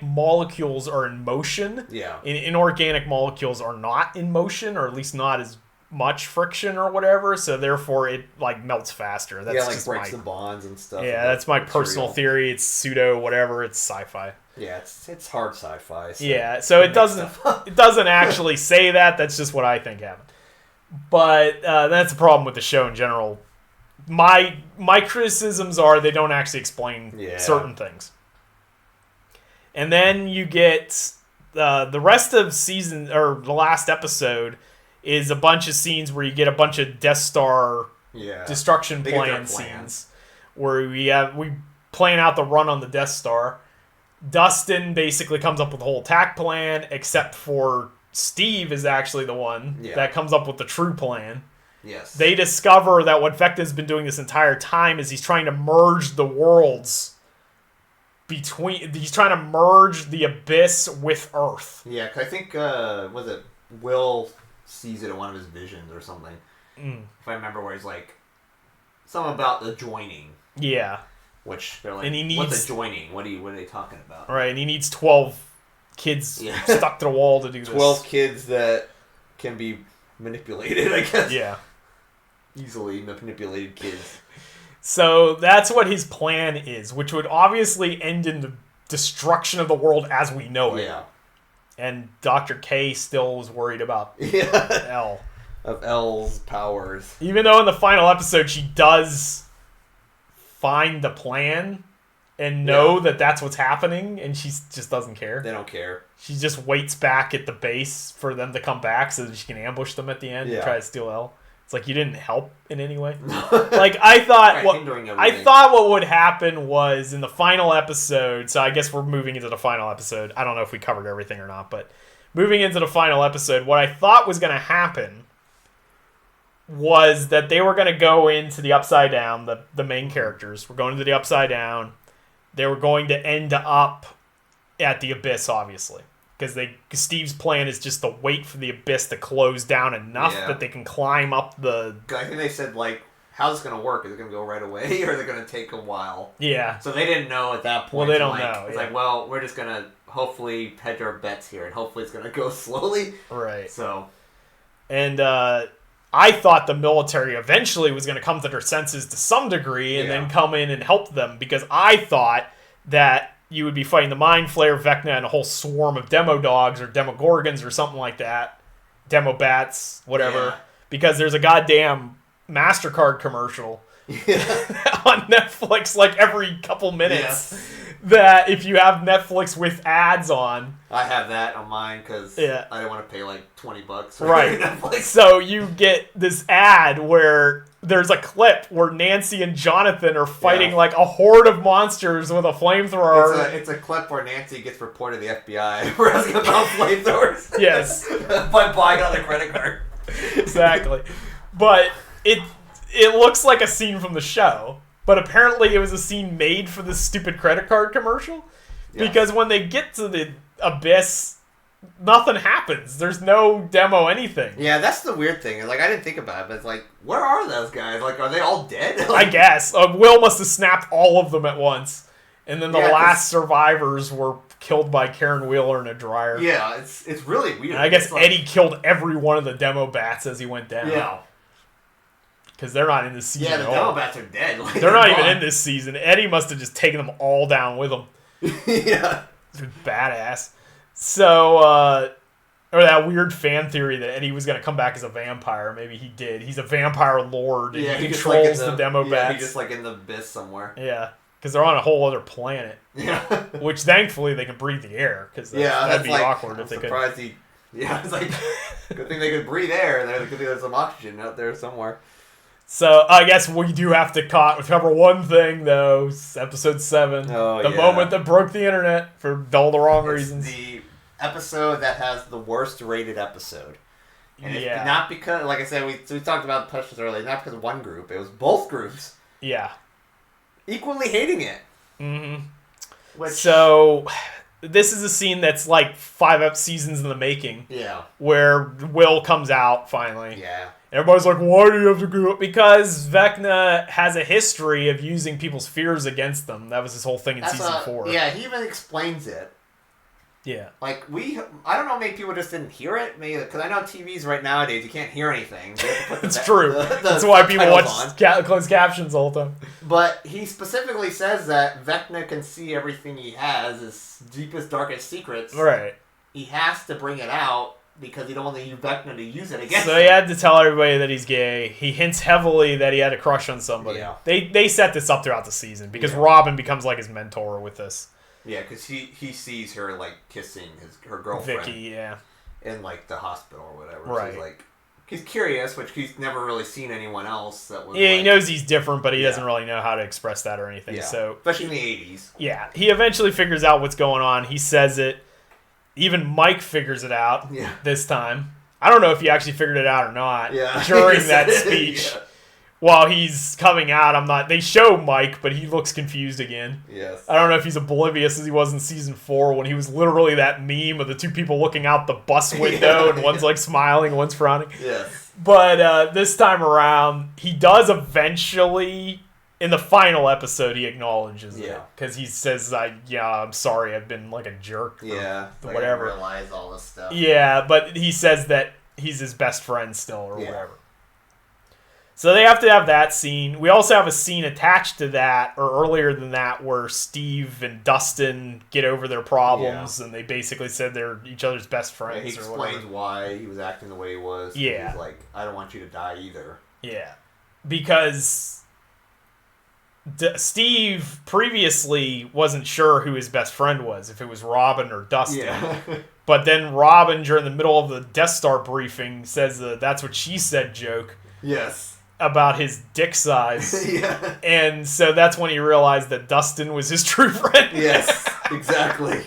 molecules are in motion. Yeah. Inorganic molecules are not in motion, or at least not as much friction or whatever. So therefore, it melts faster. That's just breaks the bonds and stuff. Yeah, that's my personal theory. It's pseudo whatever. It's sci-fi. Yeah, it's hard sci-fi. So yeah, so it doesn't actually say that. That's just what I think happened. But that's the problem with the show in general. My criticisms are they don't actually explain certain things. And then you get the rest of season, or the last episode, is a bunch of scenes where you get a bunch of Death Star destruction plan scenes. Where we plan out the run on the Death Star. Dustin basically comes up with the whole attack plan, except for Steve is actually the one that comes up with the true plan. Yes. They discover that what Vecna's been doing this entire time is he's trying to merge the worlds he's trying to merge the Abyss with Earth. Yeah, 'cause I think, was it Will sees it in one of his visions or something. If I remember where he's like, something about the joining. Yeah. Which they're like, and he needs, what's the joining? What are they talking about? Right, and he needs 12 kids stuck to the wall to do 12 kids that can be manipulated, I guess. Yeah. easily manipulated kids. So that's what his plan is, which would obviously end in the destruction of the world as we know it. Yeah. And Dr. K still was worried about Elle. Of Elle's powers. Even though in the final episode she does find the plan and know that that's what's happening, and she just doesn't care. They don't care. She just waits back at the base for them to come back so that she can ambush them at the end and try to steal Elle. It's like you didn't help in any way. Like I thought what would happen was in the final episode, so I guess we're moving into the final episode. I don't know if we covered everything or not, but moving into the final episode, what I thought was going to happen was that they were going to go into the Upside Down, the main characters were going into the Upside Down. They were going to end up at the Abyss, obviously. Because Steve's plan is just to wait for the Abyss to close down enough that they can climb up the... I think they said, like, how's this going to work? Is it going to go right away, or is it going to take a while? Yeah. So they didn't know at that point. Well, they don't know. It's like, well, we're just going to hopefully hedge our bets here, and hopefully it's going to go slowly. Right. So... And I thought the military eventually was going to come to their senses to some degree and then come in and help them, because I thought that you would be fighting the Mind Flayer, Vecna, and a whole swarm of demo dogs or demogorgons or something like that. Demo bats, whatever. Yeah. Because there's a goddamn MasterCard commercial on Netflix like every couple minutes that if you have Netflix with ads on... I have that on mine because I didn't want to pay like $20 for Netflix. So you get this ad where... There's a clip where Nancy and Jonathan are fighting like a horde of monsters with a flamethrower. It's a clip where Nancy gets reported to the FBI for asking about flamethrowers. Yes. By buying on the credit card. Exactly. But it looks like a scene from the show. But apparently it was a scene made for this stupid credit card commercial. Yeah. Because when they get to the Abyss... Nothing happens. There's no demo anything. Yeah, that's the weird thing. Like, I didn't think about it, but it's like, where are those guys? Like, are they all dead? I guess. Will must have snapped all of them at once. And then the last survivors were killed by Karen Wheeler in a dryer. Yeah, it's really weird. And I guess Eddie killed every one of the demo bats as he went down. Yeah. Because they're not in this season at all. Yeah, the demo bats are dead. Like, they're not even in this season. Eddie must have just taken them all down with him. Yeah. It's badass. So, or that weird fan theory that Eddie was going to come back as a vampire. Maybe he did. He's a vampire lord, and he controls the demo bats. He's just like in the abyss somewhere. Yeah, because they're on a whole other planet. Yeah. Which, thankfully, they can breathe the air, because that'd be awkward if they could. Yeah, it's like, good thing they could breathe air, and good thing there's some oxygen out there somewhere. So, I guess we do have to cover one thing, though. Episode 7. The moment that broke the internet for all the wrong reasons. The episode that has the worst rated episode. And it's not because, like I said, we talked about Pushes earlier, not because of one group. It was both groups. Yeah. Equally hating it. Mm-hmm. So, this is a scene that's like 5 seasons in the making. Yeah. Where Will comes out, finally. Yeah. Everybody's like, why do you have to go? Because Vecna has a history of using people's fears against them. That was his whole thing in season 4. Yeah, he even explains it. Yeah. Like, I don't know, maybe people just didn't hear it. Maybe because I know TVs right nowadays, you can't hear anything. It's true. That's why people watch closed captions all the time. But he specifically says that Vecna can see everything he has, his deepest, darkest secrets. Right. He has to bring it out because he don't want Vecna to use it against him. So he had to tell everybody that he's gay. He hints heavily that he had a crush on somebody. Yeah. They set this up throughout the season because Robin becomes like his mentor with this. Yeah, because he sees her like kissing her girlfriend, Vicky, in like the hospital or whatever. Right. She's like, he's curious, which he's never really seen anyone else that was. Yeah, he knows he's different, but he doesn't really know how to express that or anything. Yeah. So especially in the 80s. Yeah, he eventually figures out what's going on. He says it. Even Mike figures it out this time. I don't know if he actually figured it out or not during that speech. Yeah. While he's coming out, they show Mike, but he looks confused again. Yes. I don't know if he's oblivious as he was in season 4 when he was literally that meme of the two people looking out the bus window and one's like smiling and one's frowning. Yes. But this time around, he does eventually, in the final episode, he acknowledges it. Because he says, I'm sorry, I've been like a jerk. Yeah. Whatever. I realize all this stuff. Yeah, but he says that he's his best friend still or whatever. So they have to have that scene. We also have a scene attached to that, or earlier than that, where Steve and Dustin get over their problems, and they basically said they're each other's best friends. He explains why he was acting the way he was. Yeah. He's like, I don't want you to die either. Yeah. Because Steve previously wasn't sure who his best friend was, if it was Robin or Dustin. Yeah. But then Robin, during the middle of the Death Star briefing, says that's what she said joke. Yes. About his dick size. Yeah. And so that's when he realized that Dustin was his true friend. Yes, exactly.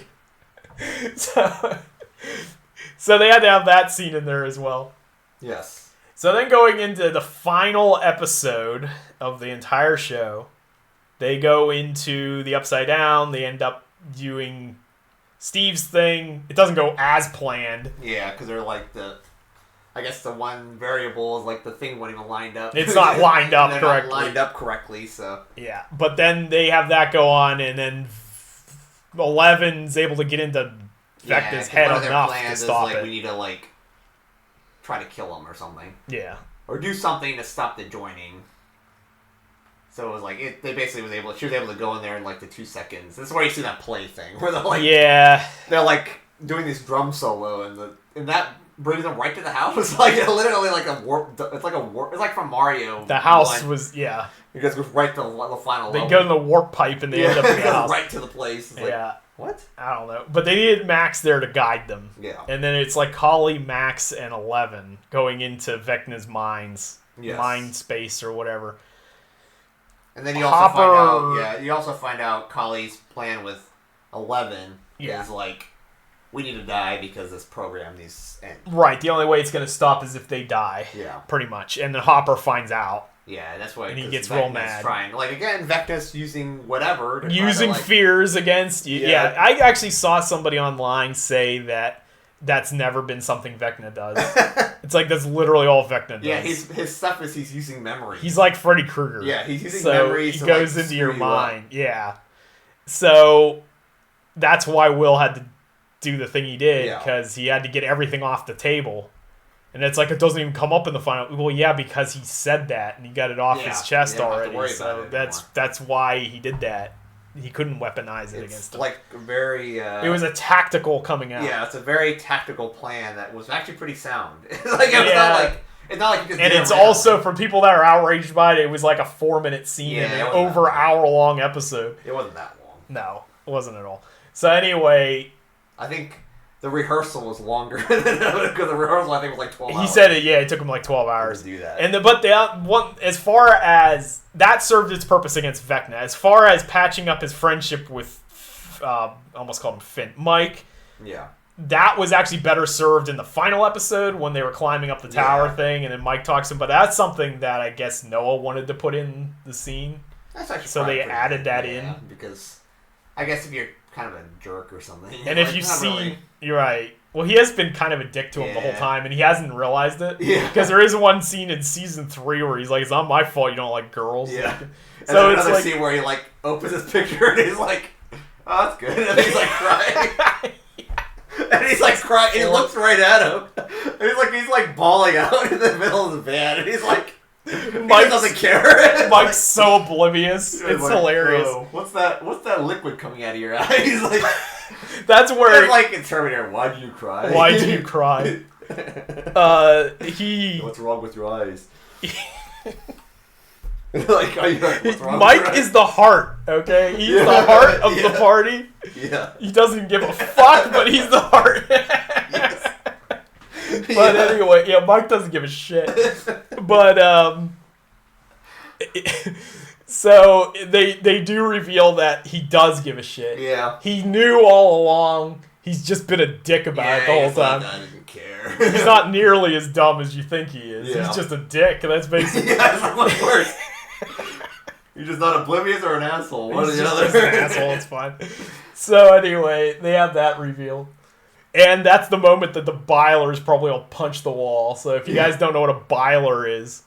So they had to have that scene in there as well. Yes. So then going into the final episode of the entire show, they go into the Upside Down. They end up doing Steve's thing. It doesn't go as planned. Yeah, because they're like I guess the one variable is like the thing wasn't even lined up. It's not lined up correctly. Not lined up correctly, so. Yeah, but then they have that go on, and then 11's able to get into Vecna's head enough to stop it. We need to try to kill him or something. Yeah. Or do something to stop the joining. So it was she was able to go in there in the 2 seconds. This is where you see that play thing where they're doing this drum solo and that brings them right to the house. Literally a warp. It's like from Mario. The house was You guys go right to the final level. They go in the warp pipe and they end up in the house. Right to the place. It's what? I don't know. But they needed Max there to guide them. Yeah. And then it's Holly, Max, and 11 going into Vecna's mind space or whatever. And then you also find out Kali's plan with 11 is we need to die because this program needs to end. Right. The only way it's going to stop is if they die. Yeah. Pretty much. And then Hopper finds out. Yeah, that's why. And he gets real mad. Again, Vecna's using whatever. Using fears against you. Yeah. I actually saw somebody online say that that's never been something Vecna does. It's that's literally all Vecna does. Yeah, his stuff is he's using memory. He's like Freddy Krueger. Yeah, he's using memory. He goes into your mind. Yeah. So that's why Will had to do the thing he did, because he had to get everything off the table. And it's it doesn't even come up in the final. Well, yeah, because he said that and he got it off his chest already. So that's why he did that. He couldn't weaponize it against him. Very. It was a tactical coming out. Yeah, it's a very tactical plan that was actually pretty sound. It's not like you just. And it's also for people that are outraged by it. It was a 4-minute scene in an over hour-long episode. It wasn't that long. No, it wasn't at all. So anyway, I think the rehearsal was longer because the rehearsal I think was 12 hours. He said it. Yeah, it took him 12 hours to do that. And as far as that served its purpose against Vecna, as far as patching up his friendship with, almost called him Finn, Mike. Yeah. That was actually better served in the final episode when they were climbing up the tower thing, and then Mike talks to him. But that's something that I guess Noah wanted to put in the scene. That's actually so they added that in because I guess if you're kind of a jerk or something, and if you see, you're right. Well, he has been kind of a dick to him the whole time, and he hasn't realized it. Yeah. Because there is one scene in season 3 where he's it's not my fault you don't like girls. Yeah. So it's another scene where he opens his picture and he's oh, that's good, and he's crying. And he's crying, and he looks right at him. And he's bawling out in the middle of the van, and he's Mike doesn't care. Mike's so oblivious. It's hilarious. Oh, what's that liquid coming out of your eye? He's that's where it's in Terminator. Why do you cry? Why do you cry? What's wrong with your eyes? Mike is the heart, okay? He's the heart of the party. Yeah. He doesn't give a fuck, but he's the heart. Yes. But anyway, Mike doesn't give a shit. But so they do reveal that he does give a shit. Yeah. He knew all along. He's just been a dick about it the whole time. I didn't care. He's not nearly as dumb as you think he is. Yeah. He's just a dick. That's basically. Yeah, that's much worse. You're just not oblivious or an asshole. One or the other. He's an asshole. It's fine. So anyway, they have that revealed. And that's the moment that the Bilers probably will punch the wall. So if you guys don't know what a Biler is,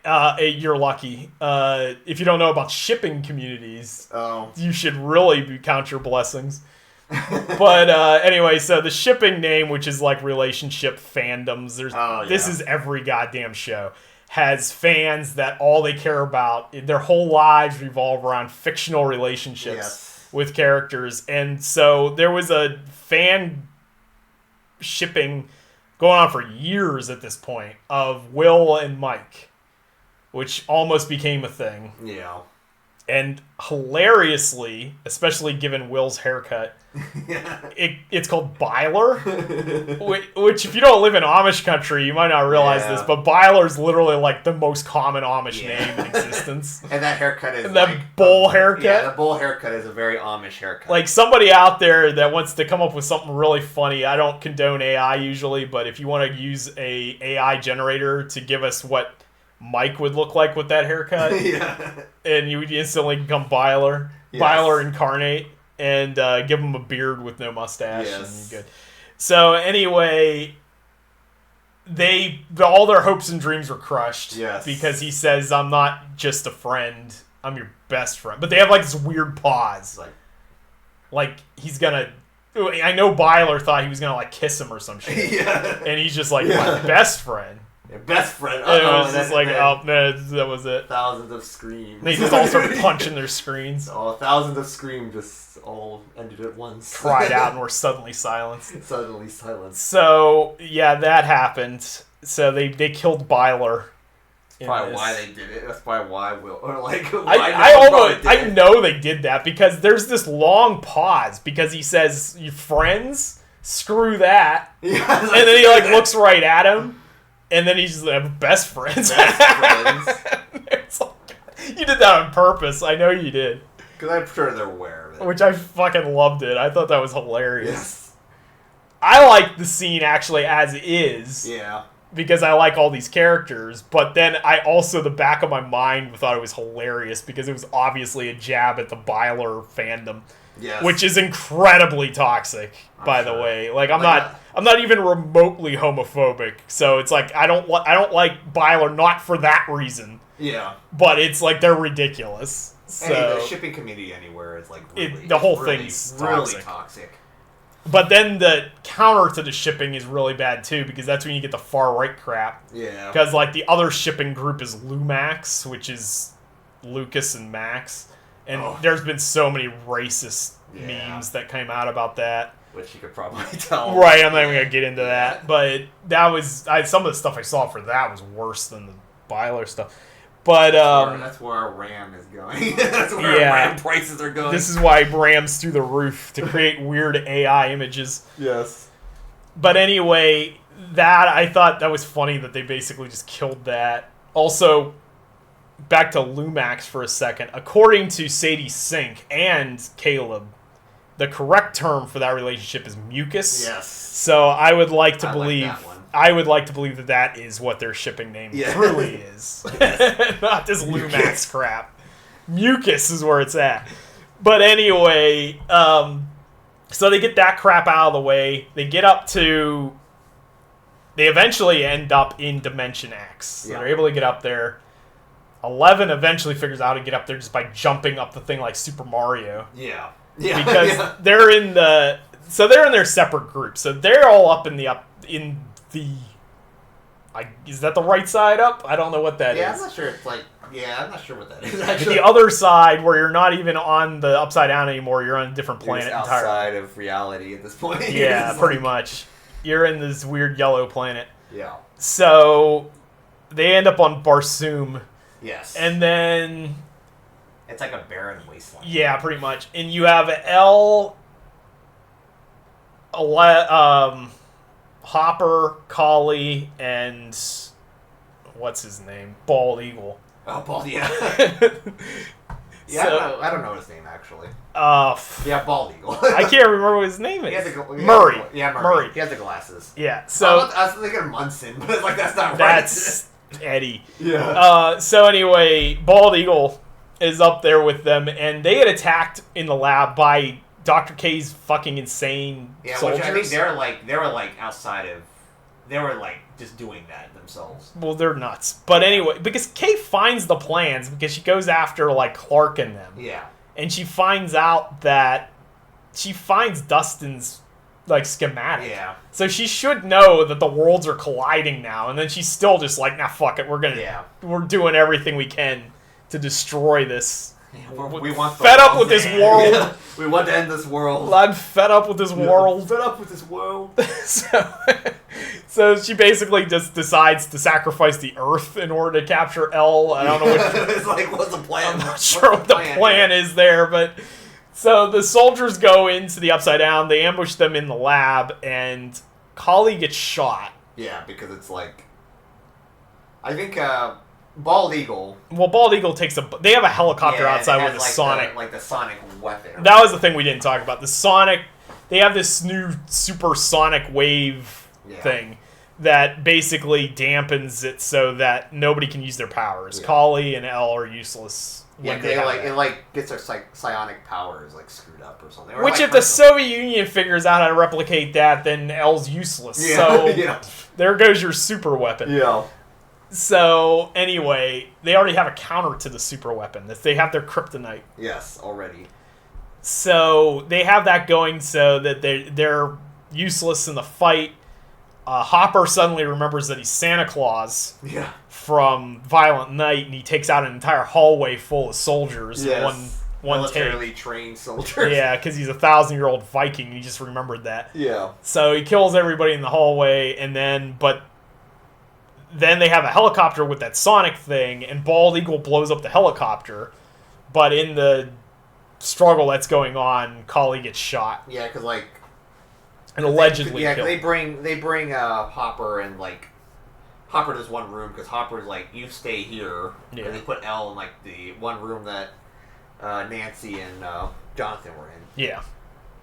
you're lucky. If you don't know about shipping communities, you should really count your blessings. But anyway, so the shipping name, which is relationship fandoms, this is every goddamn show, has fans that all they care about, their whole lives revolve around fictional relationships with characters. And so there was a fan shipping going on for years at this point of Will and Mike, which almost became a thing. Yeah. And hilariously, especially given Will's haircut, it's called Byler, which if you don't live in Amish country, you might not realize this, but Byler's literally like the most common Amish name in existence. And that haircut is bowl haircut. Yeah, the bowl haircut is a very Amish haircut. Like somebody out there that wants to come up with something really funny, I don't condone AI usually, but if you want to use a AI generator to give us what Mike would look like with that haircut, and you would instantly become Byler incarnate, and give him a beard with no mustache, and you're good. So anyway, all their hopes and dreams were crushed because he says, "I'm not just a friend, I'm your best friend." But they have like this weird pause, like he's gonna. I know Byler thought he was gonna like kiss him or some shit, and he's just like my best friend. Your best friend. And it was just like, oh, no, that was it. Thousands of screams. They just all started punching their screens. Oh, thousands of screams just all ended at once. Cried out and were suddenly silenced. So, yeah, that happened. So they killed Byler. That's probably why they did it. That's probably why Will. Or like, I know they did that because there's this long pause because he says, "You friends? Screw that." Yeah, and then he like looks right at him. And then he's just like, best friends. It's like, you did that on purpose. I know you did. Because I'm sure they're aware of it. Which I fucking loved it. I thought that was hilarious. Yes. I like the scene actually as is. Yeah. Because I like all these characters. But then I also, the back of my mind, thought it was hilarious because it was obviously a jab at the Byler fandom. Yes. Which is incredibly toxic, by the way. Like I'm not even remotely homophobic. So it's like I don't like Byler not for that reason. Yeah. But it's like they're ridiculous. So the shipping community anywhere is like really, the whole thing's toxic. Really toxic. But then the counter to the shipping is really bad too because that's when you get the far right crap. Yeah. Because like the other shipping group is Lumax, which is Lucas and Max. And there's been so many racist memes that came out about that. Which you could probably tell. Right, I'm not even going to get into that. But that was... some of the stuff I saw for that was worse than the Byler stuff. But... that's where our RAM is going. That's where our RAM prices are going. This is why RAM's through the roof, to create weird AI images. Yes. But anyway, I thought that was funny that they basically just killed that. Also... Back to Lumax for a second. According to Sadie Sink and Caleb, the correct term for that relationship is mucus. Yes. So I would like to believe that is what their shipping name truly is. Not this Lumax crap. Mucus is where it's at. But anyway, so they get that crap out of the way. They eventually end up in Dimension X. So they're able to get up there. 11 eventually figures out how to get up there just by jumping up the thing like Super Mario. Yeah. Because they're in their separate groups. So they're all up in the is that the right side up? I don't know what that is. I'm not sure. It's like, I'm not sure what that is actually. The other side where you're not even on the upside down anymore, you're on a different planet entirely. Outside of reality at this point. Yeah, pretty much. You're in this weird yellow planet. Yeah. So they end up on Barsoom. Yes. And then... It's like a barren wasteland. Yeah, pretty much. And you have Hopper, Collie, and... What's his name? Bald Eagle. Oh, Bald, yeah. I don't know his name, actually. Bald Eagle. I can't remember what his name is. Murray. Murray. He has the glasses. Yeah, so... I was thinking of Munson, but it's like, that's not right. That's... Eddie. Yeah. So anyway, Bald Eagle is up there with them, and they get attacked in the lab by Dr. K's fucking insane soldiers. Which I think they were like outside of, they were like just doing that themselves. Well, they're nuts. But anyway, because Kay finds the plans because she goes after like Clark and them. Yeah. And she finds out that she finds Dustin's like schematic. Yeah. So she should know that the worlds are colliding now, and then she's still just like, nah, fuck it, we're doing everything we can to destroy this. Yeah, we want fed up with this world. Yeah. We want to end this world. I'm fed up with this world. Fed up with this world. So she basically just decides to sacrifice the Earth in order to capture L. I don't know what. It's like, what's the plan? I'm not sure what the plan is there, but so the soldiers go into the Upside Down. They ambush them in the lab, and Kali gets shot. Yeah, because it's like, I think Bald Eagle. Well, Bald Eagle takes they have a helicopter outside with a like sonic, the sonic weapon. That was the thing we didn't talk about. The sonic. They have this new supersonic wave thing that basically dampens it so that nobody can use their powers. Kali and L are useless. Yeah, it gets their psionic powers like screwed up or something. Or which, if the Soviet Union figures out how to replicate that, then L's useless. Yeah. So there goes your super weapon. Yeah. So anyway, they already have a counter to the super weapon. They have their kryptonite. Yes, already. So they have that going so that they're useless in the fight. Hopper suddenly remembers that he's Santa Claus from Violent Night, and he takes out an entire hallway full of soldiers in one militarily take. Trained soldiers. Yeah, because he's a 1,000-year-old Viking. He just remembered that. Yeah. So he kills everybody in the hallway, and then they have a helicopter with that sonic thing, and Bald Eagle blows up the helicopter. But in the struggle that's going on, Kali gets shot. Yeah, because like. And allegedly killed. They bring Hopper, and like Hopper does one room because Hopper's like, you stay here, and they put L in like the one room that Nancy and Jonathan were in. Yeah.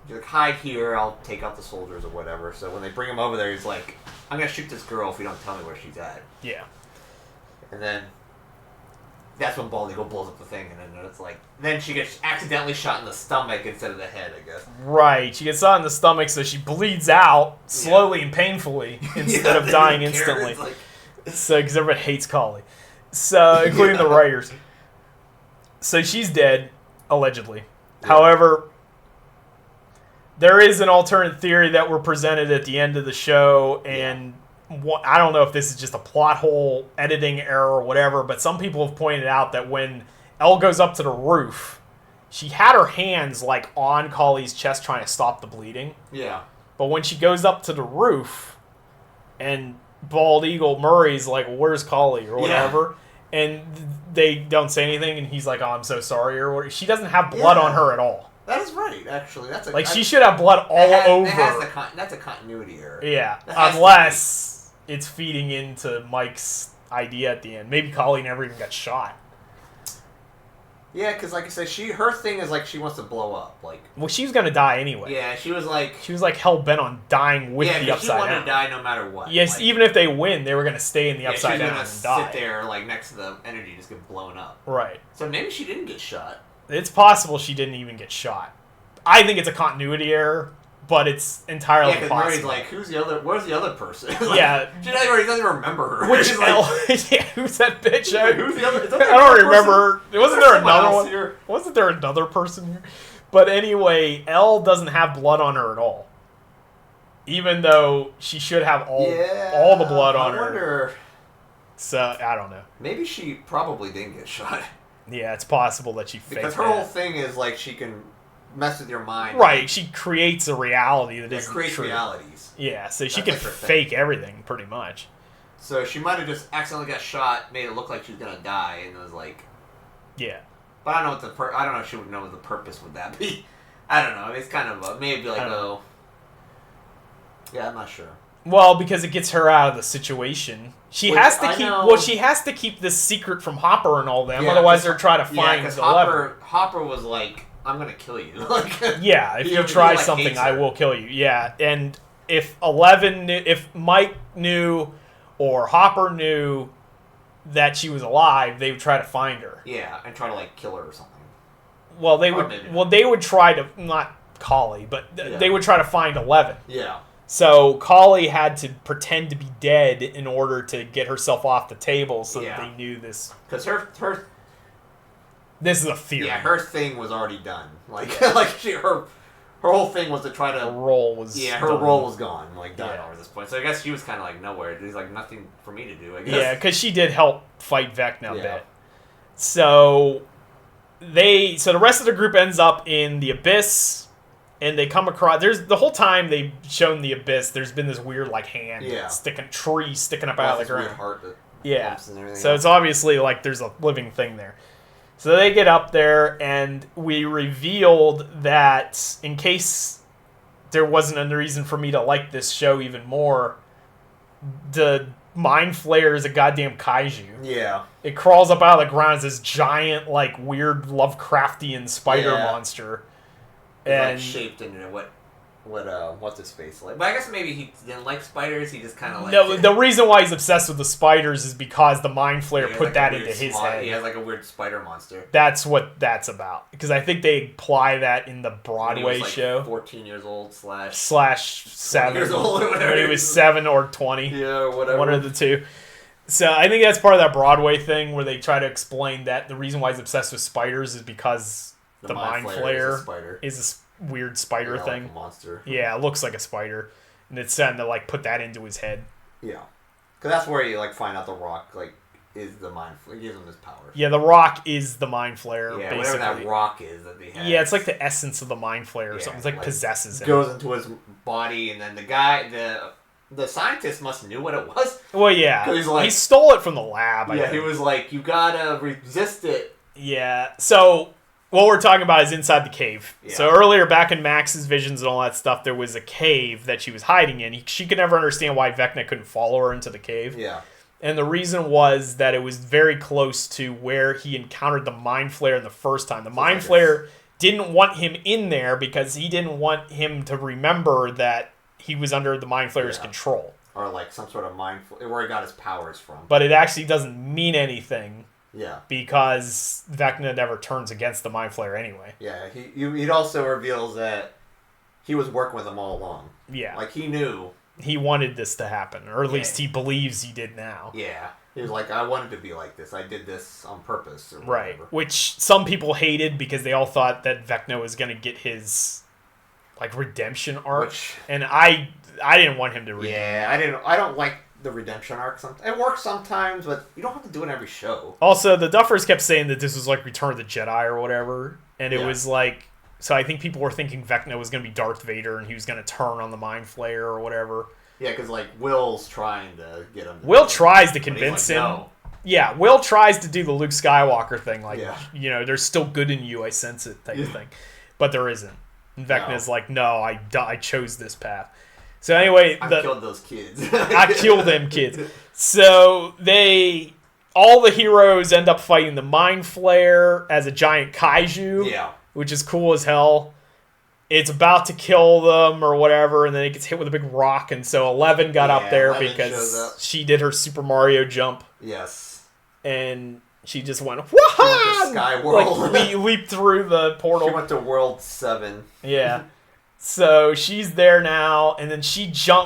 He's like, hide here, I'll take out the soldiers or whatever. So when they bring him over there, he's like, I'm gonna shoot this girl if you don't tell me where she's at. Yeah. And then that's when Bald Eagle blows up the thing, and then it's like, then she gets accidentally shot in the stomach instead of the head, I guess. Right, she gets shot in the stomach, so she bleeds out slowly and painfully instead of dying instantly. Like... So, because everybody hates Kali, so including the writers. So she's dead, allegedly. Yeah. However, there is an alternate theory that were presented at the end of the show, and I don't know if this is just a plot hole, editing error, or whatever, but some people have pointed out that when Elle goes up to the roof, she had her hands like on Kali's chest trying to stop the bleeding. Yeah. But when she goes up to the roof, and Bald Eagle Murray's like, where's Kali, or whatever, and they don't say anything, and he's like, oh, I'm so sorry, or whatever. She doesn't have blood on her at all. That is right, actually. She should have blood all over. That's a continuity error. Yeah, unless it's feeding into Mike's idea at the end. Maybe Kali never even got shot. Yeah, because like I said, her thing is like she wants to blow up. Like, well, she was gonna die anyway. Yeah, she was like hell bent on dying with the Upside Down. She wanted to die no matter what. Yes, like, even if they win, they were gonna stay in the Upside Down and die. She was gonna sit there like next to the energy, just get blown up. Right. So maybe she didn't get shot. It's possible she didn't even get shot. I think it's a continuity error, but it's entirely possible. Yeah, because Murray's like, where's the other person? Like, yeah. He doesn't even remember her. Which who's that bitch? Who's the other? I don't remember. Wasn't there another one? Here? Wasn't there another person here? But anyway, Elle doesn't have blood on her at all. Even though she should have all the blood on her. So, I don't know. Maybe she probably didn't get shot. Yeah, it's possible that she faked because her whole thing is like she can mess with your mind. Right, she creates a reality that isn't creates true. Realities. Yeah, so she can fake everything pretty much. So she might have just accidentally got shot, made it look like she was gonna die, and it was like, yeah. But I don't know I don't know if she would know what the purpose would that be. I don't know. It's kind of maybe like yeah, I'm not sure. Well, because it gets her out of the situation. She has to keep. Well, she has to keep this secret from Hopper and all them. Yeah, otherwise, they're trying to find the Hopper was like, "I'm gonna kill you." Yeah, if you try something, I will kill you. Yeah, and if Mike knew, or Hopper knew that she was alive, they would try to find her. Yeah, and try to like kill her or something. Well, they would. Well, they would try to not Kali, but they would try to find 11. Yeah. So Kali had to pretend to be dead in order to get herself off the table, so that they knew this. Because her this is a theory. Yeah, her thing was already done. Like her her whole thing was to try to... Her role was role was gone, done over this point. So I guess she was kind of nowhere. There's nothing for me to do, I guess. Yeah, because she did help fight Vecna a bit. So the rest of the group ends up in the Abyss, and they come across... the whole time they've shown the Abyss, there's been this weird hand sticking up out of the ground. Weird heart that pumps and everything so else. It's obviously there's a living thing there. So they get up there, and we revealed that in case there wasn't a reason for me to like this show even more, the Mind Flayer is a goddamn kaiju. Yeah. It crawls up out of the ground as this giant, weird Lovecraftian spider monster. And shaped into what's his face like? But I guess maybe he didn't like spiders. He just kind of No, the reason why he's obsessed with the spiders is because the Mind Flayer put that into his head. He has a weird spider monster. That's what that's about. Because I think they apply that in the Broadway show. 14 years old / 7 years old or whatever. When he was 7 or 20. Yeah, or whatever. One of the two. So I think that's part of that Broadway thing where they try to explain that the reason why he's obsessed with spiders is because the Mind Flayer is a weird spider thing. Like a monster. Yeah, it looks like a spider. And it's time to put that into his head. Yeah. Because that's where you find out the Rock is the Mind Flayer. It gives him his powers. Yeah, the Rock is the Mind Flayer, basically. basically. Whatever that rock is that they have. Yeah, it's the essence of the Mind Flayer or something. It's possesses him. Goes into his body, and then the guy, the scientist must knew what it was. Well, yeah. He stole it from the lab, I think. He was you gotta resist it. Yeah, so... what we're talking about is inside the cave. Yeah. So earlier, back in Max's visions and all that stuff, there was a cave that she was hiding in. She could never understand why Vecna couldn't follow her into the cave. Yeah. And the reason was that it was very close to where he encountered the Mind Flayer the first time. The Mind Flayer didn't want him in there because he didn't want him to remember that he was under the Mind Flayer's control. Or some sort of mind... where he got his powers from. But it actually doesn't mean anything. Yeah. Because Vecna never turns against the Mind Flayer anyway. Yeah, it also reveals that he was working with him all along. Yeah. He knew. He wanted this to happen, or at least he believes he did now. Yeah. He was I wanted to be like this. I did this on purpose. Or right. whatever. Which some people hated because they all thought that Vecna was going to get his, redemption arc. And I didn't want him to redeem. Yeah, I don't like the redemption arc. It works sometimes, but you don't have to do it in every show. Also, the Duffers kept saying that this was Return of the Jedi or whatever, and it was so I think people were thinking Vecna was going to be Darth Vader and he was going to turn on the Mind Flayer or whatever. Yeah, because Will's trying to get him. Will tries to convince him. No. Yeah, Will tries to do the Luke Skywalker thing, there's still good in you, I sense it type of thing, but there isn't. And Vecna's no, I chose this path. So anyway, I killed those kids. I killed them kids. So all the heroes end up fighting the Mind Flayer as a giant kaiju. Yeah. Which is cool as hell. It's about to kill them or whatever, and then it gets hit with a big rock, and so 11 got up there because she did her Super Mario jump. Yes. And she just went, wah! Sky World. Leaped through the portal. She went to World 7. Yeah. So she's there now, and then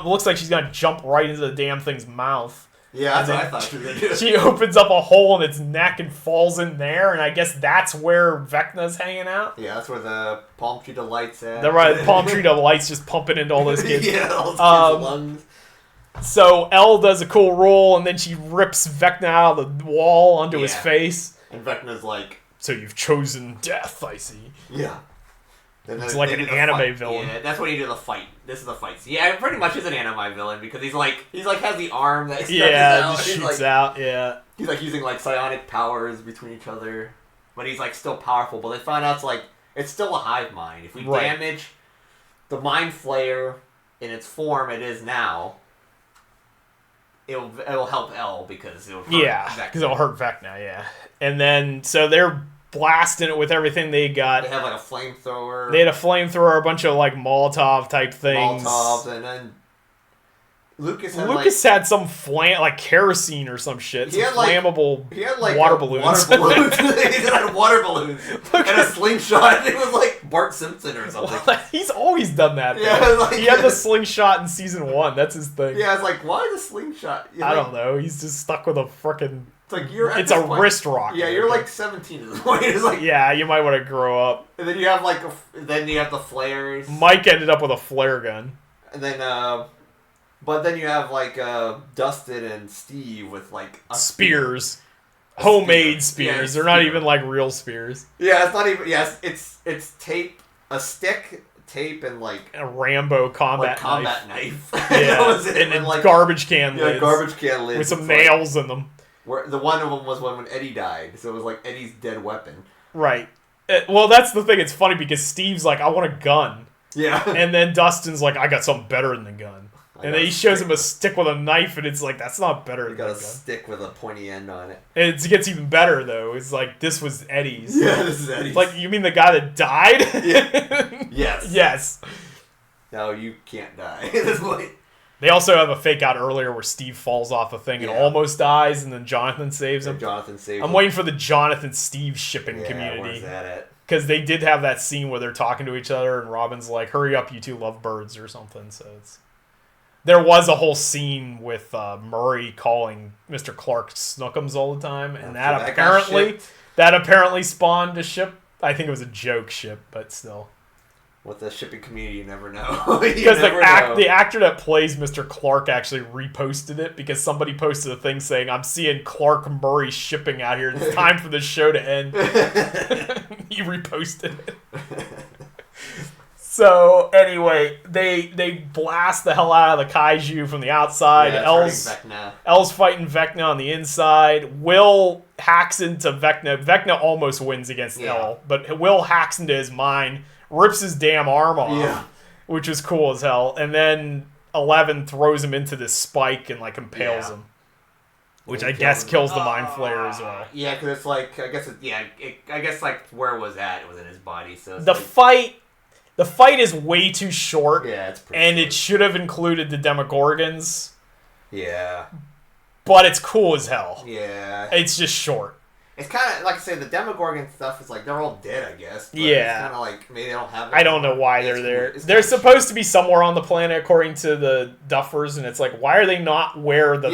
looks like she's going to jump right into the damn thing's mouth. Yeah, that's what I thought she was going to do. She opens up a hole in its neck and falls in there, and I guess that's where Vecna's hanging out. Yeah, that's where the Palm Tree Delight's at. The Palm Tree Delight's just pumping into all those kids. Yeah, all those kids' lungs. So Elle does a cool roll, and then she rips Vecna out of the wall onto his face. And Vecna's so you've chosen death, I see. Yeah. It's like an anime villain. Yeah, that's when you do the fight. This is the fight. Yeah, it pretty much is an anime villain because he's has the arm that just shoots out. Yeah, he's using psionic powers between each other, but he's still powerful. But they find out it's still a hive mind. If we damage the Mind Flayer in its form it is now, it'll help Elle because it'll hurt Vecna. Because it'll hurt Vecna. Yeah, and then so they're blasting it with everything they got. They have a flamethrower. They had a flamethrower, a bunch of Molotov type things. Molotovs, and then Lucas had some kerosene or some shit. Some flammable water balloons. He had water balloons and a slingshot. It was Bart Simpson or something. Well, he's always done that. Yeah, he had the slingshot in season 1. That's his thing. Yeah, it's why the slingshot? I don't know. He's just stuck with a frickin' It's like you're. It's a wrist rocket. Yeah, you're like 17 at this point. It's like yeah, you might want to grow up. And then you have like then you have the flares. Mike ended up with a flare gun. And then but then you have like Dustin and Steve with like spears. Homemade spears. They're not even like real spears. Yeah, it's not even. Yes, it's tape, a stick, tape, and like a Rambo combat knife. Yeah, and then like garbage can lids. Yeah, garbage can lids with some nails in them. Where the one of them was when Eddie died, so it was like Eddie's dead weapon. Right. Well, that's the thing. It's funny because Steve's like, I want a gun. Yeah. And then Dustin's like, I got something better than the gun. And then he shows him a stick with a knife, and it's like, that's not better than the gun. You got a stick with a pointy end on it. And it gets even better, though. It's like, this was Eddie's. Yeah, this is Eddie's. It's like, you mean the guy that died? Yeah. Yes. Yes. No, you can't die at this point. They also have a fake out earlier where Steve falls off a thing and almost dies, and then Jonathan saves him. Jonathan saves him. I'm waiting for the Jonathan-Steve shipping community. Where's that at? Because they did have that scene where they're talking to each other, and Robin's like, hurry up, you two love birds, or something. So it's... There was a whole scene with Murray calling Mr. Clark Snookums all the time, and that apparently spawned a ship. I think it was a joke ship, but still. With the shipping community, you never know. Because the actor that plays Mr. Clark actually reposted it because somebody posted a thing saying, I'm seeing Clark Murray shipping out here. It's time for this show to end. He reposted it. So, anyway, they blast the hell out of the kaiju from the outside. El's fighting Vecna on the inside. Will hacks into Vecna. Vecna almost wins against El, but Will hacks into his mind, rips his damn arm off, which was cool as hell. And then 11 throws him into this spike and like impales him, which I guess kills the mind flayer as well. Yeah, because it's like I guess like where it was at, it was in his body. So it's the fight is way too short. Yeah, it's pretty and short. It should have included the Demogorgons. Yeah, but it's cool as hell. Yeah, it's just short. It's kind of like I say, the Demogorgon stuff is like they're all dead, I guess. But yeah, it's kind of like maybe they don't have. I don't know why they're there. They're supposed to be somewhere on the planet, according to the Duffers, and it's like, why are they not where the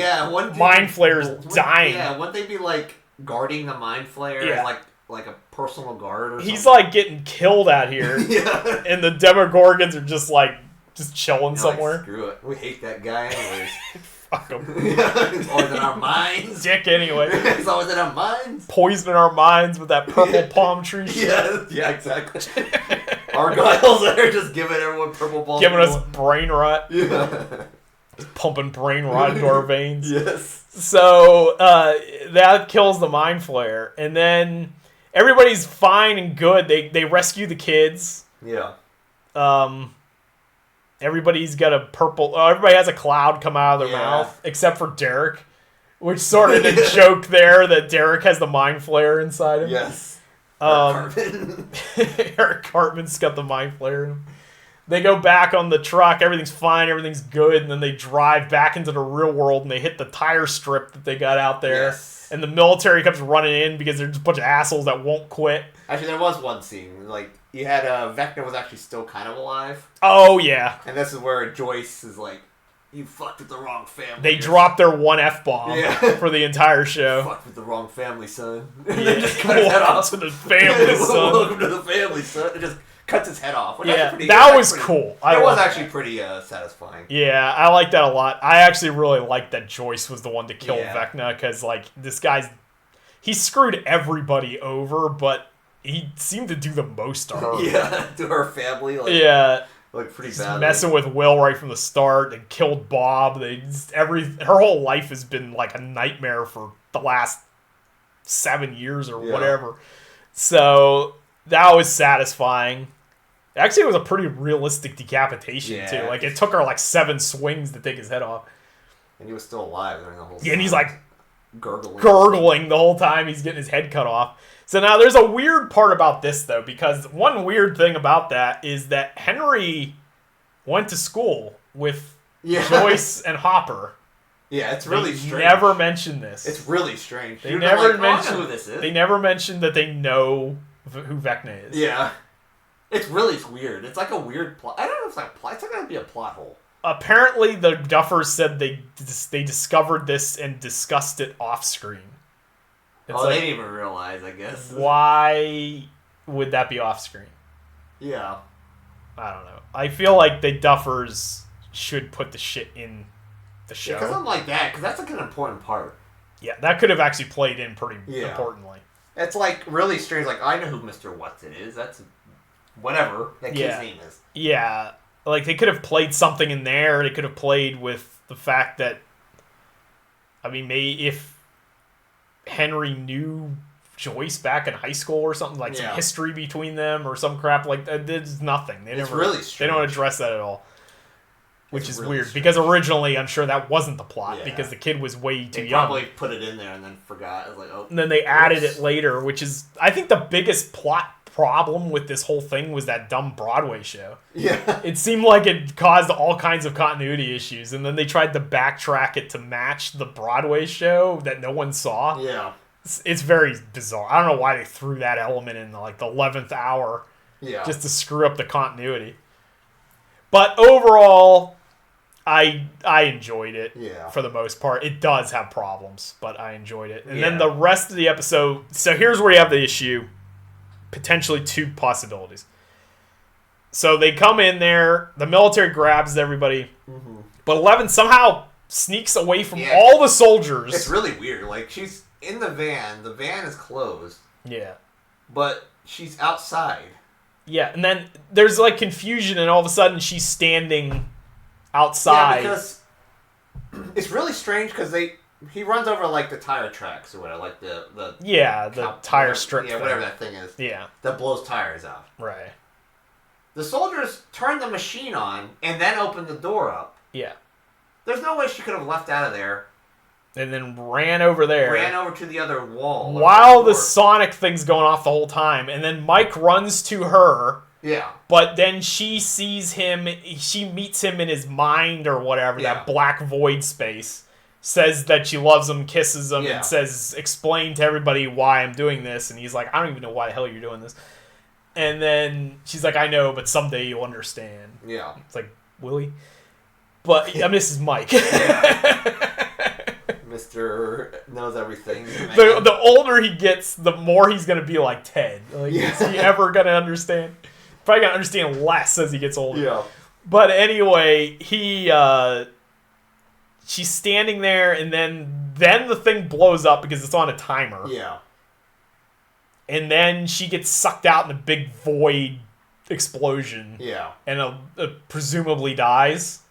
mind flayer's dying? Yeah, wouldn't they be like guarding the mind flayer as like a personal guard or something? He's like getting killed out here, and the Demogorgons are just chilling somewhere. Like, screw it, we hate that guy anyways. Fuck him. He's always in our minds. Dick anyway. He's always in our minds. Poisoning our minds with that purple palm tree shit. Yeah, exactly. Argyle's there just giving everyone purple palm. Giving us brain rot. Yeah. Pumping brain rot into our veins. Yes. So that kills the mind flayer, and then everybody's fine and good. They rescue the kids. Yeah. Everybody's got a purple... everybody has a cloud come out of their mouth, except for Derek, which sort of a joke there that Derek has the mind flayer inside him. Yes. Eric Cartman's got the mind flayer in him. They go back on the truck, everything's fine, everything's good, and then they drive back into the real world, and they hit the tire strip that they got out there. Yes. And the military comes running in because they're just a bunch of assholes that won't quit. Actually, there was one scene, like, you had Vecna was actually still kind of alive. Oh, yeah. And this is where Joyce is like, you fucked with the wrong family. They dropped their one F-bomb for the entire show. You fucked with the wrong family, son. And they just cut his head off. To the family, son. Welcome to the family, son. It just cuts his head off. That was cool. It was actually pretty satisfying. Yeah, I like that a lot. I actually really liked that Joyce was the one to kill Vecna, because, like, this guy's... He screwed everybody over, but he seemed to do the most to her. Yeah, to her family. Like, like pretty badly. Messing with Will right from the start. They killed Bob. Her whole life has been like a nightmare for the last 7 years or whatever. So that was satisfying. Actually, it was a pretty realistic decapitation too. Like, it took her like 7 swings to take his head off. And he was still alive during the whole time. Yeah, and he's like gurgling the whole time he's getting his head cut off. So now there's a weird part about this, though, because one weird thing about that is that Henry went to school with Joyce and Hopper. Yeah, it's really strange. They never mentioned this. It's really strange. They never mentioned who this is. They never mentioned that they know who Vecna is. Yeah. It's really weird. It's like a weird plot. I don't know if it's like a plot. It's not going to be a plot hole. Apparently, the Duffers said they discovered this and discussed it off screen. It's they didn't even realize, I guess. Why would that be off screen? Yeah. I don't know. I feel like the Duffers should put the shit in the show. Because I'm like that, because that's like an important part. Yeah, that could have actually played in pretty importantly. It's like really strange. Like, I know who Mr. What's-It is. That's whatever that kid's name is. Yeah. Like, they could have played something in there. They could have played with the fact that, I mean, maybe if Henry knew Joyce back in high school or something, like some history between them or some crap like that. There's nothing. Really strange. They don't address that at all. Which is really weird, strange. because originally I'm sure that wasn't the plot, because the kid was way too young. They probably put it in there and then forgot. It was like, oh, and then they added it later, which is, I think, the biggest plot problem with this whole thing was that dumb Broadway show. Yeah. It seemed like it caused all kinds of continuity issues, and then they tried to backtrack it to match the Broadway show that no one saw. Yeah. It's very bizarre. I don't know why they threw that element in like the 11th hour just to screw up the continuity. But overall, I enjoyed it for the most part. It does have problems, but I enjoyed it. And then the rest of the episode... So here's where you have the issue. Potentially two possibilities. So they come in there. The military grabs everybody. Mm-hmm. But 11 somehow sneaks away from all the soldiers. It's really weird. Like, she's in the van. The van is closed. Yeah. But she's outside. Yeah, and then there's like confusion, and all of a sudden she's standing outside. Yeah, because it's really strange because he runs over like the tire tracks or whatever, like the tire strip. Yeah, whatever that thing is. Yeah, that blows tires out. Right. The soldiers turn the machine on and then open the door up. Yeah. There's no way she could have left out of there. And then ran over there. Ran over to the other wall. While the Sonic thing's going off the whole time. And then Mike runs to her. Yeah. But then she sees him. She meets him in his mind or whatever. That black void space. Says that she loves him, kisses him, and says, explain to everybody why I'm doing this. And he's like, I don't even know why the hell you're doing this. And then she's like, I know, but someday you'll understand. Yeah. It's like, will he? But I mean, this is Mike. Mr. knows everything. The older he gets, the more he's going to be like Ted. Like, is he ever going to understand? Probably going to understand less as he gets older. Yeah. But anyway, she's standing there, and then the thing blows up because it's on a timer. Yeah. And then she gets sucked out in a big void explosion. Yeah. And presumably dies.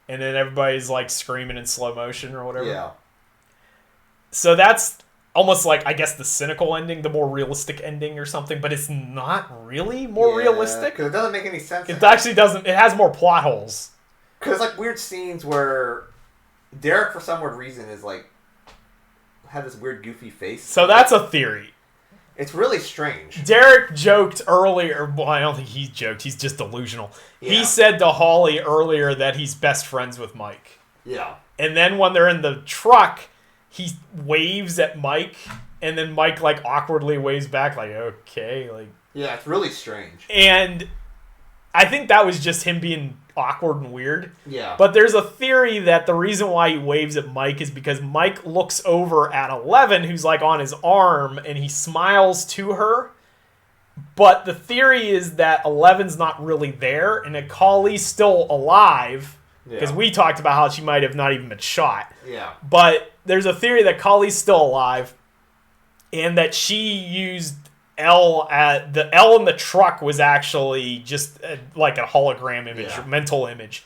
And then everybody's like screaming in slow motion or whatever. Yeah. So that's almost like, I guess, the cynical ending, the more realistic ending or something, but it's not really more realistic. Because it doesn't make any sense. It actually doesn't. It has more plot holes. Because like weird scenes where Derek, for some weird reason, is like, have this weird goofy face. So that's a theory. It's really strange. Derek joked earlier, well, I don't think he joked, he's just delusional. Yeah. He said to Holly earlier that he's best friends with Mike. Yeah. And then when they're in the truck, he waves at Mike, and then Mike like awkwardly waves back like, okay, like. Yeah, it's really strange. And I think that was just him being awkward and weird. Yeah. But there's a theory that the reason why he waves at Mike is because Mike looks over at 11, who's like on his arm, and he smiles to her. But the theory is that 11's not really there, and that Collie's still alive. Because we talked about how she might have not even been shot. Yeah. But there's a theory that Collie's still alive, and that she used L at the L in the truck was actually just like a hologram image, mental image,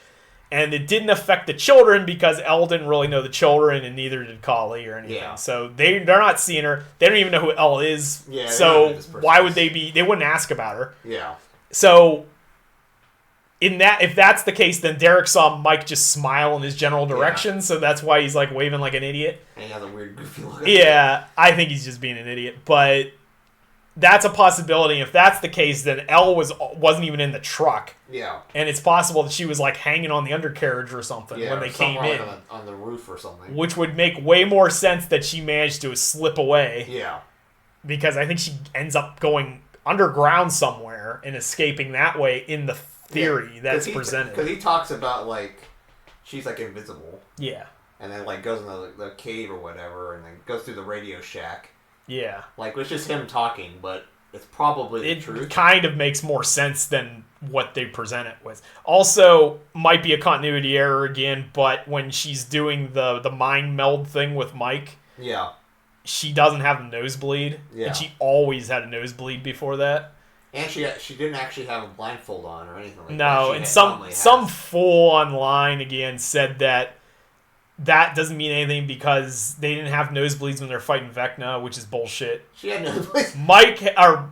and it didn't affect the children because L didn't really know the children, and neither did Collie or anything. Yeah. So they're not seeing her. They don't even know who L is. Yeah. So why would they be? They wouldn't ask about her. Yeah. So if that's the case, then Derek saw Mike just smile in his general direction, so that's why he's like waving like an idiot. And he has a weird goofy look. Yeah, I think he's just being an idiot, but that's a possibility. If that's the case, then Elle wasn't even in the truck. Yeah. And it's possible that she was like hanging on the undercarriage or something when they came in. On the roof or something. Which would make way more sense that she managed to slip away. Yeah. Because I think she ends up going underground somewhere and escaping that way in the theory that's presented. Because he talks about like, she's like invisible. Yeah. And then like goes into the cave or whatever and then goes through the Radio Shack. Yeah. Like, it's just him talking, but it's probably the truth. It kind of makes more sense than what they present it with. Also, might be a continuity error again, but when she's doing the mind meld thing with Mike, yeah, she doesn't have a nosebleed, yeah. and she always had a nosebleed before that. And she didn't actually have a blindfold on or anything like that. No, and some fool online again said that doesn't mean anything because they didn't have nosebleeds when they're fighting Vecna, which is bullshit. She had nosebleeds.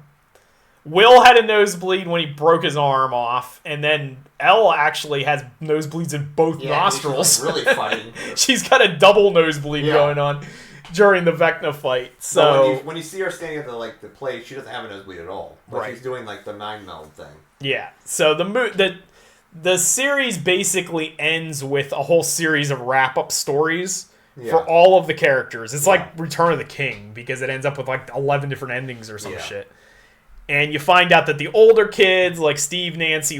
Will had a nosebleed when he broke his arm off, and then Elle actually has nosebleeds in both nostrils. She's really fighting. She's got a double nosebleed going on during the Vecna fight. So when you see her standing at the plate, she doesn't have a nosebleed at all. But she's doing like the mind meld thing. Yeah. So the series basically ends with a whole series of wrap-up stories for all of the characters. It's like Return of the King because it ends up with like 11 different endings or some shit. And you find out that the older kids, like Steve, Nancy,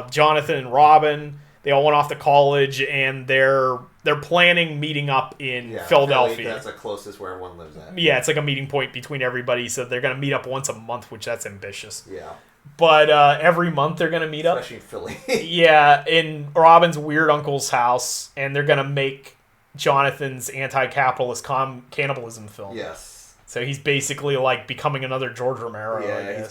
Jonathan, and Robin, they all went off to college, and they're planning meeting up in Philadelphia. Philly, that's the closest where everyone lives at. Yeah, it's like a meeting point between everybody, so they're going to meet up once a month, which that's ambitious. Yeah. But every month they're going to meet up. Especially in Philly. Yeah, in Robin's weird uncle's house, and they're going to make Jonathan's anti-capitalist cannibalism film. Yes. So he's basically like becoming another George Romero. Yeah,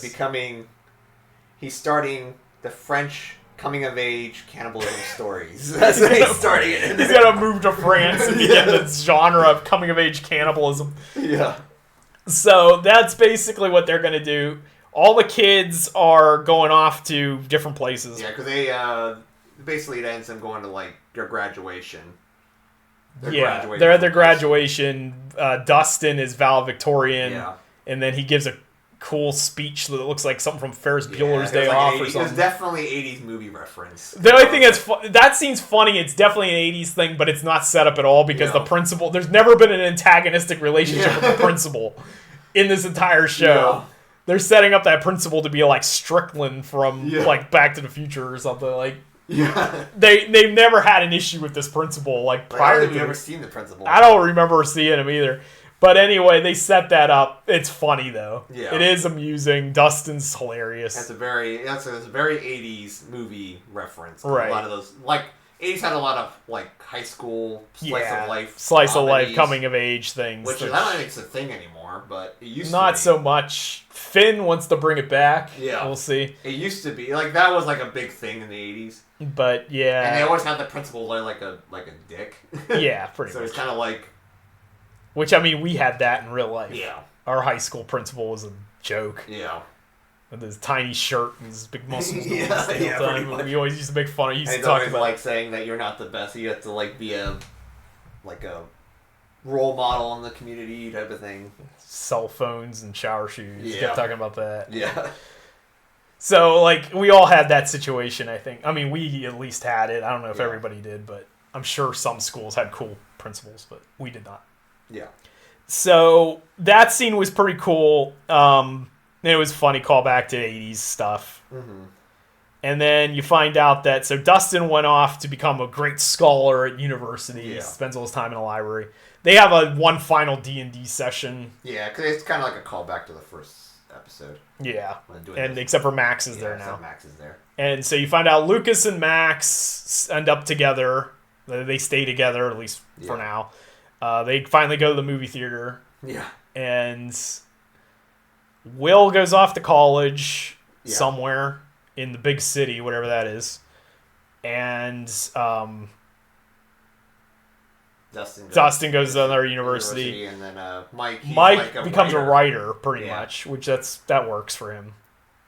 he's starting the French coming-of-age cannibalism stories. That's what he's starting it. He's got to move to France and begin this genre of coming-of-age cannibalism. Yeah. So that's basically what they're going to do. All the kids are going off to different places. Yeah, because they basically it ends them going to like their graduation. They're at their graduation. Dustin is valedictorian, and then he gives a cool speech that looks like something from Ferris Bueller's Day Off or something. It's definitely 80s movie reference. The only thing that scene's funny. It's definitely an 80s thing, but it's not set up at all because the principal. There's never been an antagonistic relationship with the principal in this entire show. Yeah. They're setting up that principal to be like Strickland from like Back to the Future or something like. Yeah, they've never had an issue with this principal like prior. I've never seen the principal. I don't remember seeing him either. But anyway, they set that up. It's funny though. Yeah, it is amusing. Dustin's hilarious. That's a very 80s movie reference. Right. A lot of those 80s had a lot of like high school slice of life coming of age things. Which I don't think it's a thing anymore, but it used to be. Not so much. Finn wants to bring it back. Yeah, we'll see. It used to be like that was like a big thing in the 80s. But yeah, and they always had the principal like a dick. Yeah, pretty much. So it's kind of like, which I mean, we had that in real life. Yeah, our high school principal was a joke. Yeah, with his tiny shirt and his big muscles. Yeah, we always used to make fun of. He used to talk about like saying that you're not the best. You have to like be a role model in the community type of thing. Cell phones and shower shoes. Yeah, kept talking about that. Yeah. So, like, we all had that situation, I think. I mean, we at least had it. I don't know if everybody did, but I'm sure some schools had cool principals, but we did not. Yeah. So, that scene was pretty cool. It was funny callback to 80s stuff. Mm-hmm. And then you find out that... So, Dustin went off to become a great scholar at university. Yeah. He spends all his time in a library. They have one final D&D session. Yeah, because it's kind of like a callback to the first episode. Yeah, and except for Max is there now. Max is there. And so you find out Lucas and Max end up together. They stay together, at least for now. They finally go to the movie theater. Yeah. And Will goes off to college somewhere in the big city, whatever that is. And Dustin goes to another university. And then Mike becomes a writer, pretty much, which that works for him.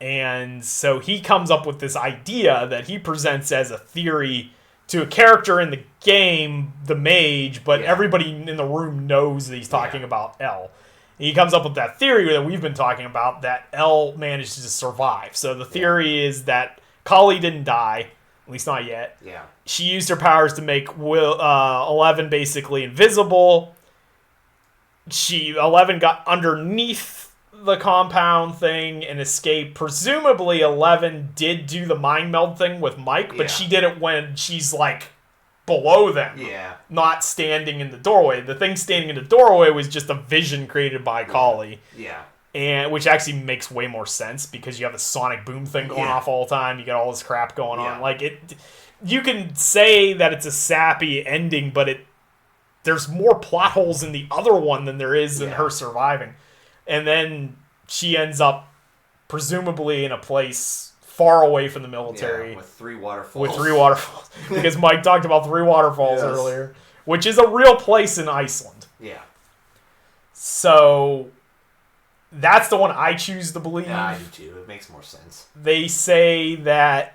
And so he comes up with this idea that he presents as a theory to a character in the game, the mage, but everybody in the room knows that he's talking about Elle. And he comes up with that theory that we've been talking about, that Elle managed to survive. So the theory is that Kali didn't die, at least not yet. Yeah. She used her powers to make 11 basically invisible. 11 got underneath the compound thing and escaped. Presumably 11 did do the mind meld thing with Mike, but she did it when she's like below them. Yeah. Not standing in the doorway. The thing standing in the doorway was just a vision created by Kali. Yeah. And which actually makes way more sense because you have the sonic boom thing going off all the time. You got all this crap going on. Like you can say that it's a sappy ending, but there's more plot holes in the other one than there is in her surviving. And then she ends up presumably in a place far away from the military. Yeah, with 3 waterfalls. Because Mike talked about 3 waterfalls earlier, which is a real place in Iceland. Yeah. So that's the one I choose to believe. Yeah, I do too. It makes more sense. They say that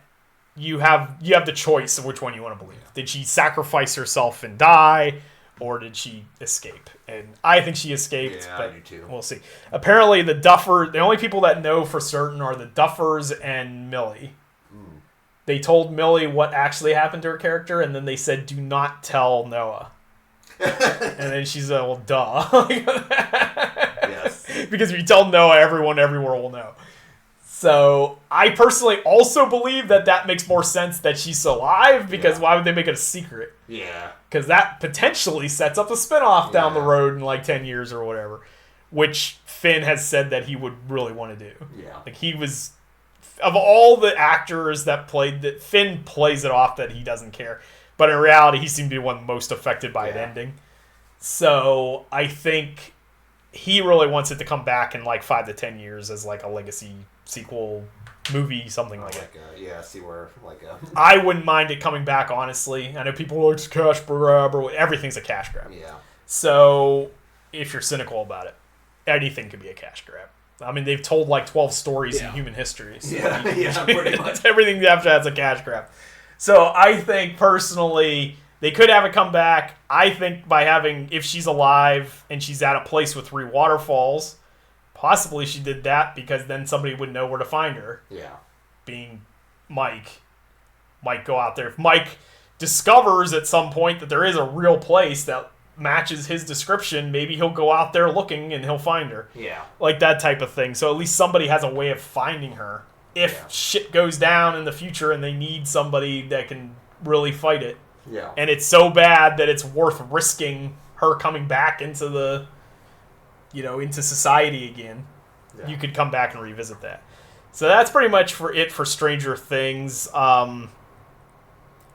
you have the choice of which one you want to believe. Did she sacrifice herself and die, or did she escape? And I think she escaped, but I do too. We'll see. Apparently, the only people that know for certain are the Duffers and Millie. They told Millie what actually happened to her character, and then they said, "Do not tell Noah." And then she's like, "Well, duh." Yes. Because if you tell Noah, everyone everywhere will know. So I personally also believe that makes more sense that she's alive, because why would they make it a secret? Yeah. Because that potentially sets up a spinoff down the road in like 10 years or whatever, which Finn has said that he would really want to do. Yeah. Like he was, of all the actors that played that, Finn plays it off that he doesn't care. But in reality, he seemed to be one most affected by it ending. So I think he really wants it to come back in like 5 to 10 years as like a legacy sequel movie, something like it. See where I wouldn't mind it coming back, honestly. I know people are like, it's a cash grab, or everything's a cash grab. Yeah. So if you're cynical about it, anything could be a cash grab. I mean, they've told like 12 stories in human history. So pretty much. Everything after that's a cash grab. So I think personally they could have it come back. I think by having, if she's alive and she's at a place with 3 waterfalls, possibly she did that because then somebody would know where to find her. Yeah. Being Mike. Mike go out there. If Mike discovers at some point that there is a real place that matches his description, maybe he'll go out there looking and he'll find her. Yeah. Like that type of thing. So at least somebody has a way of finding her. If shit goes down in the future and they need somebody that can really fight it. Yeah. And it's so bad that it's worth risking her coming back into the, into society again. Yeah. You could come back and revisit that. So that's pretty much for Stranger Things.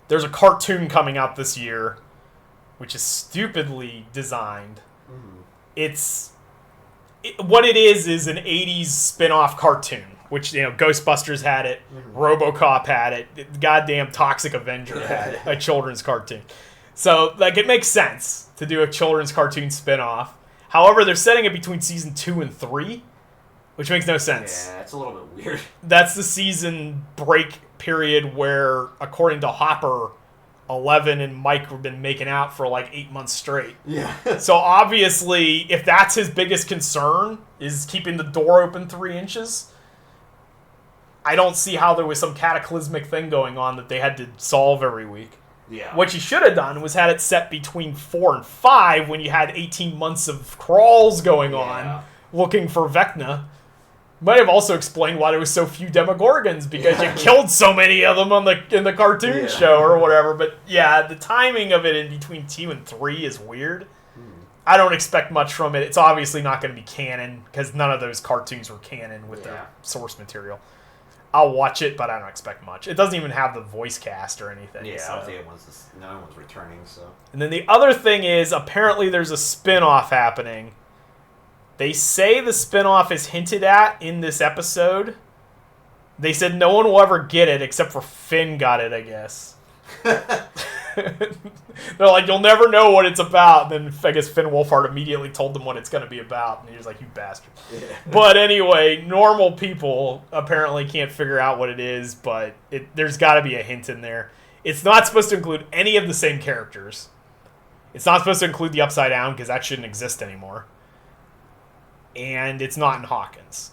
There's a cartoon coming out this year, which is stupidly designed. Mm-hmm. What it is an 80s spin-off cartoon, which, Ghostbusters had it, RoboCop had it, goddamn Toxic Avenger had it, a children's cartoon. So, it makes sense to do a children's cartoon spin-off. However, they're setting it between season 2 and 3, which makes no sense. Yeah, it's a little bit weird. That's the season break period where, according to Hopper, 11 and Mike have been making out for 8 months straight. Yeah. So obviously, if that's his biggest concern, is keeping the door open 3 inches, I don't see how there was some cataclysmic thing going on that they had to solve every week. Yeah. What you should have done was had it set between 4 and 5 when you had 18 months of crawls going on looking for Vecna. Might have also explained why there was so few Demogorgons, because you killed so many of them in the cartoon show or whatever. But the timing of it in between 2 and 3 is weird. I don't expect much from it. It's obviously not going to be canon because none of those cartoons were canon with their source material. I'll watch it, but I don't expect much. It doesn't even have the voice cast or anything. Yeah, so. I don't think no one's returning. So. And then the other thing is, apparently there's a spin-off happening. They say the spin-off is hinted at in this episode. They said no one will ever get it except for Finn got it, I guess. They're like, you'll never know what it's about. And then I guess Finn Wolfhard immediately told them what it's going to be about. And he was like, you bastard. Yeah. But anyway, normal people apparently can't figure out what it is, but there's got to be a hint in there. It's not supposed to include any of the same characters. It's not supposed to include the Upside Down because that shouldn't exist anymore. And it's not in Hawkins.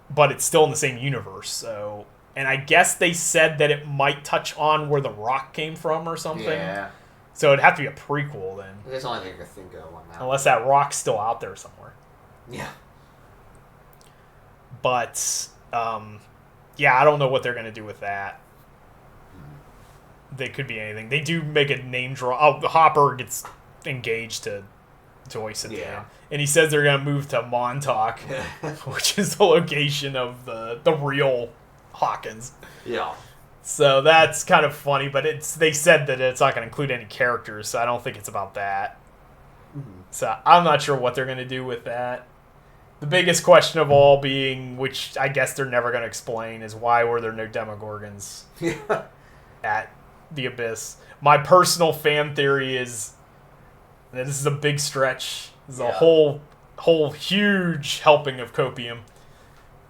But it's still in the same universe, so... And I guess they said that it might touch on where The Rock came from or something. Yeah. So it'd have to be a prequel then. That's the only thing I can think of on that. Unless that Rock's still out there somewhere. Yeah. But, I don't know what they're going to do with that. They could be anything. They do make a name draw. Oh, Hopper gets engaged to Joyce at the end. And he says they're going to move to Montauk, which is the location of the real Hawkins. Yeah. So that's kind of funny, but they said that it's not going to include any characters, so I don't think it's about that. Mm-hmm. So I'm not sure what they're going to do with that. The biggest question of all being, which I guess they're never going to explain, is why were there no Demogorgons at the Abyss? My personal fan theory is that this is a big stretch. This is a whole huge helping of copium.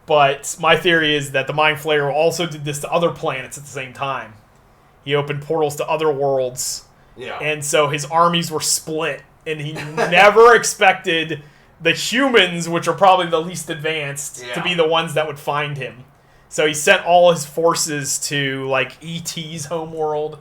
But my theory is that the Mind Flayer also did this to other planets at the same time. He opened portals to other worlds. Yeah. And so his armies were split. And he never expected the humans, which are probably the least advanced, to be the ones that would find him. So he sent all his forces to, like, E.T.'s homeworld.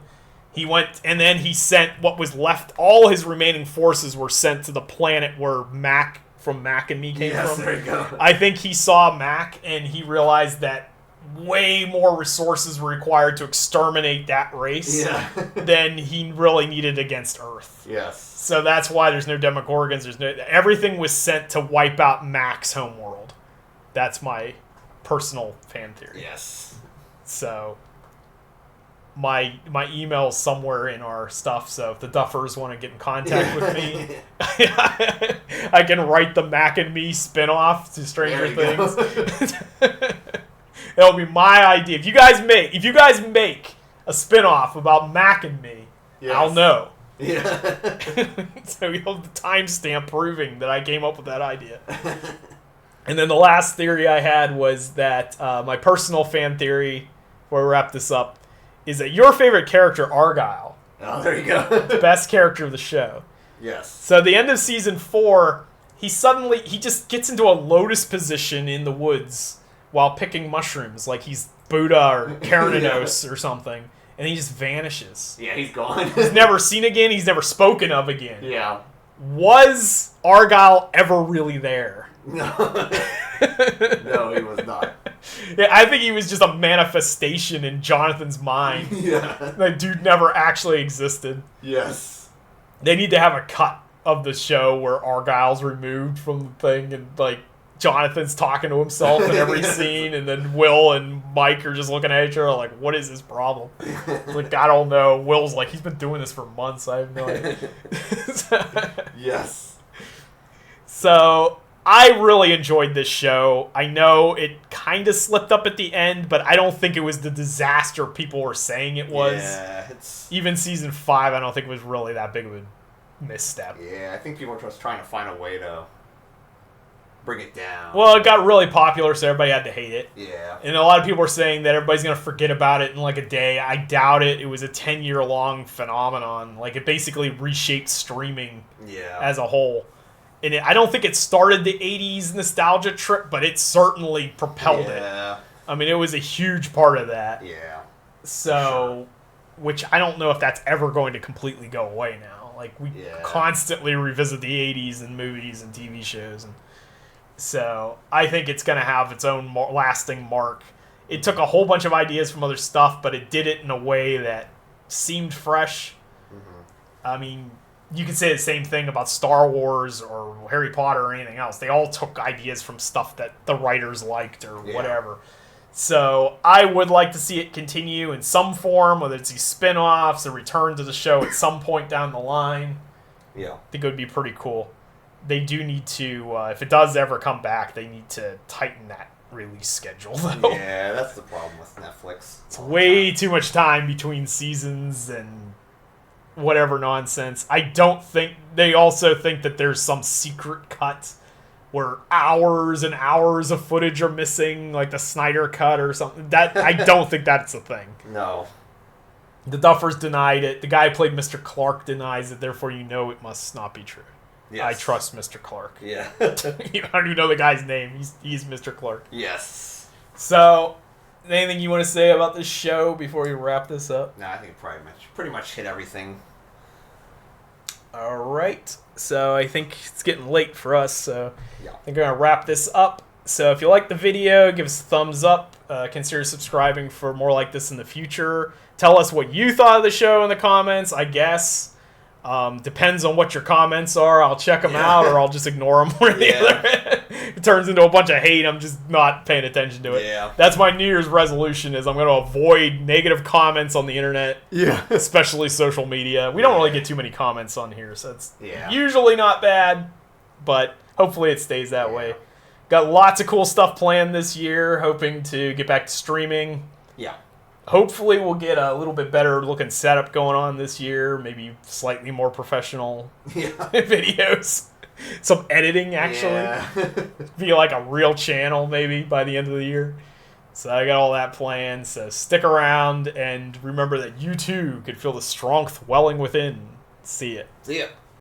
He went, and then he sent what was left. All his remaining forces were sent to the planet where Mac from Mac and Me came from. There you go. I think he saw Mac, and he realized that way more resources were required to exterminate that race than he really needed against Earth. Yes. So that's why there's no Demogorgons. Everything was sent to wipe out Mac's homeworld. That's my personal fan theory. Yes. So my email's somewhere in our stuff, so if the Duffers want to get in contact with me, I can write the Mac and Me spinoff to Stranger Things. It'll be my idea. If you guys make a spinoff about Mac and Me, I'll know. Yeah. So you'll have the timestamp proving that I came up with that idea. And then the last theory I had was that my personal fan theory, before we wrap this up, is that your favorite character, Argyle. Oh, there you go. The best character of the show. Yes. So at the end of season 4, he just gets into a lotus position in the woods while picking mushrooms, like he's Buddha or Keranos or something, and he just vanishes. Yeah, he's gone. He's never seen again. He's never spoken of again. Yeah. Was Argyle ever really there? No. No, he was not. Yeah, I think he was just a manifestation in Jonathan's mind. Yeah. That dude never actually existed. Yes. They need to have a cut of the show where Argyle's removed from the thing and, like, Jonathan's talking to himself in every scene, and then Will and Mike are just looking at each other like, what is his problem? Like, I don't know. Will's like, he's been doing this for months. I have no idea. Yes. So, I really enjoyed this show. I know it kind of slipped up at the end, but I don't think it was the disaster people were saying it was. Yeah, even season 5, I don't think it was really that big of a misstep. Yeah, I think people were just trying to find a way to bring it down. Well, it got really popular, so everybody had to hate it. Yeah. And a lot of people were saying that everybody's going to forget about it in like a day. I doubt it. It was a 10-year-long phenomenon. Like, it basically reshaped streaming as a whole. And I don't think it started the 80s nostalgia trip, but it certainly propelled it. I mean, it was a huge part of that. Yeah. So, which I don't know if that's ever going to completely go away now. Like, we constantly revisit the 80s in movies and TV shows, and so I think it's going to have its own lasting mark. It took a whole bunch of ideas from other stuff, but it did it in a way that seemed fresh. Mm-hmm. I mean, you could say the same thing about Star Wars or Harry Potter or anything else. They all took ideas from stuff that the writers liked or whatever. So I would like to see it continue in some form, whether it's these spin-offs, a return to the show at some point down the line. Yeah. I think it would be pretty cool. They do need to, if it does ever come back, they need to tighten that release schedule, though. Yeah, that's the problem with Netflix. It's way too much time between seasons and whatever nonsense. I don't think... They also think that there's some secret cut where hours and hours of footage are missing, like the Snyder cut or something. That I don't think that's a thing. No. The Duffers denied it. The guy who played Mr. Clark denies it, therefore you know it must not be true. Yes. I trust Mr. Clark. Yeah. I don't even know the guy's name. He's Mr. Clark. Yes. So, anything you want to say about this show before we wrap this up? No, I think pretty much hit everything. All right. So, I think it's getting late for us, so yeah. I think we're going to wrap this up. So, if you like the video, give us a thumbs up. consider subscribing for more like this in the future. Tell us what you thought of the show in the comments, I guess. Depends on what your comments are. I'll check them out, or I'll just ignore them. It turns into a bunch of hate. I'm just not paying attention to it. Yeah. That's my New Year's resolution, is I'm going to avoid negative comments on the internet. Yeah. Especially social media. We don't really get too many comments on here, so it's usually not bad, but hopefully it stays that way. Got lots of cool stuff planned this year, hoping to get back to streaming. Yeah. Hopefully we'll get a little bit better looking setup going on this year, maybe slightly more professional videos. Some editing, actually. Yeah. Be like a real channel, maybe, by the end of the year. So I got all that planned, so stick around, and remember that you too could feel the strength welling within. See ya. See ya.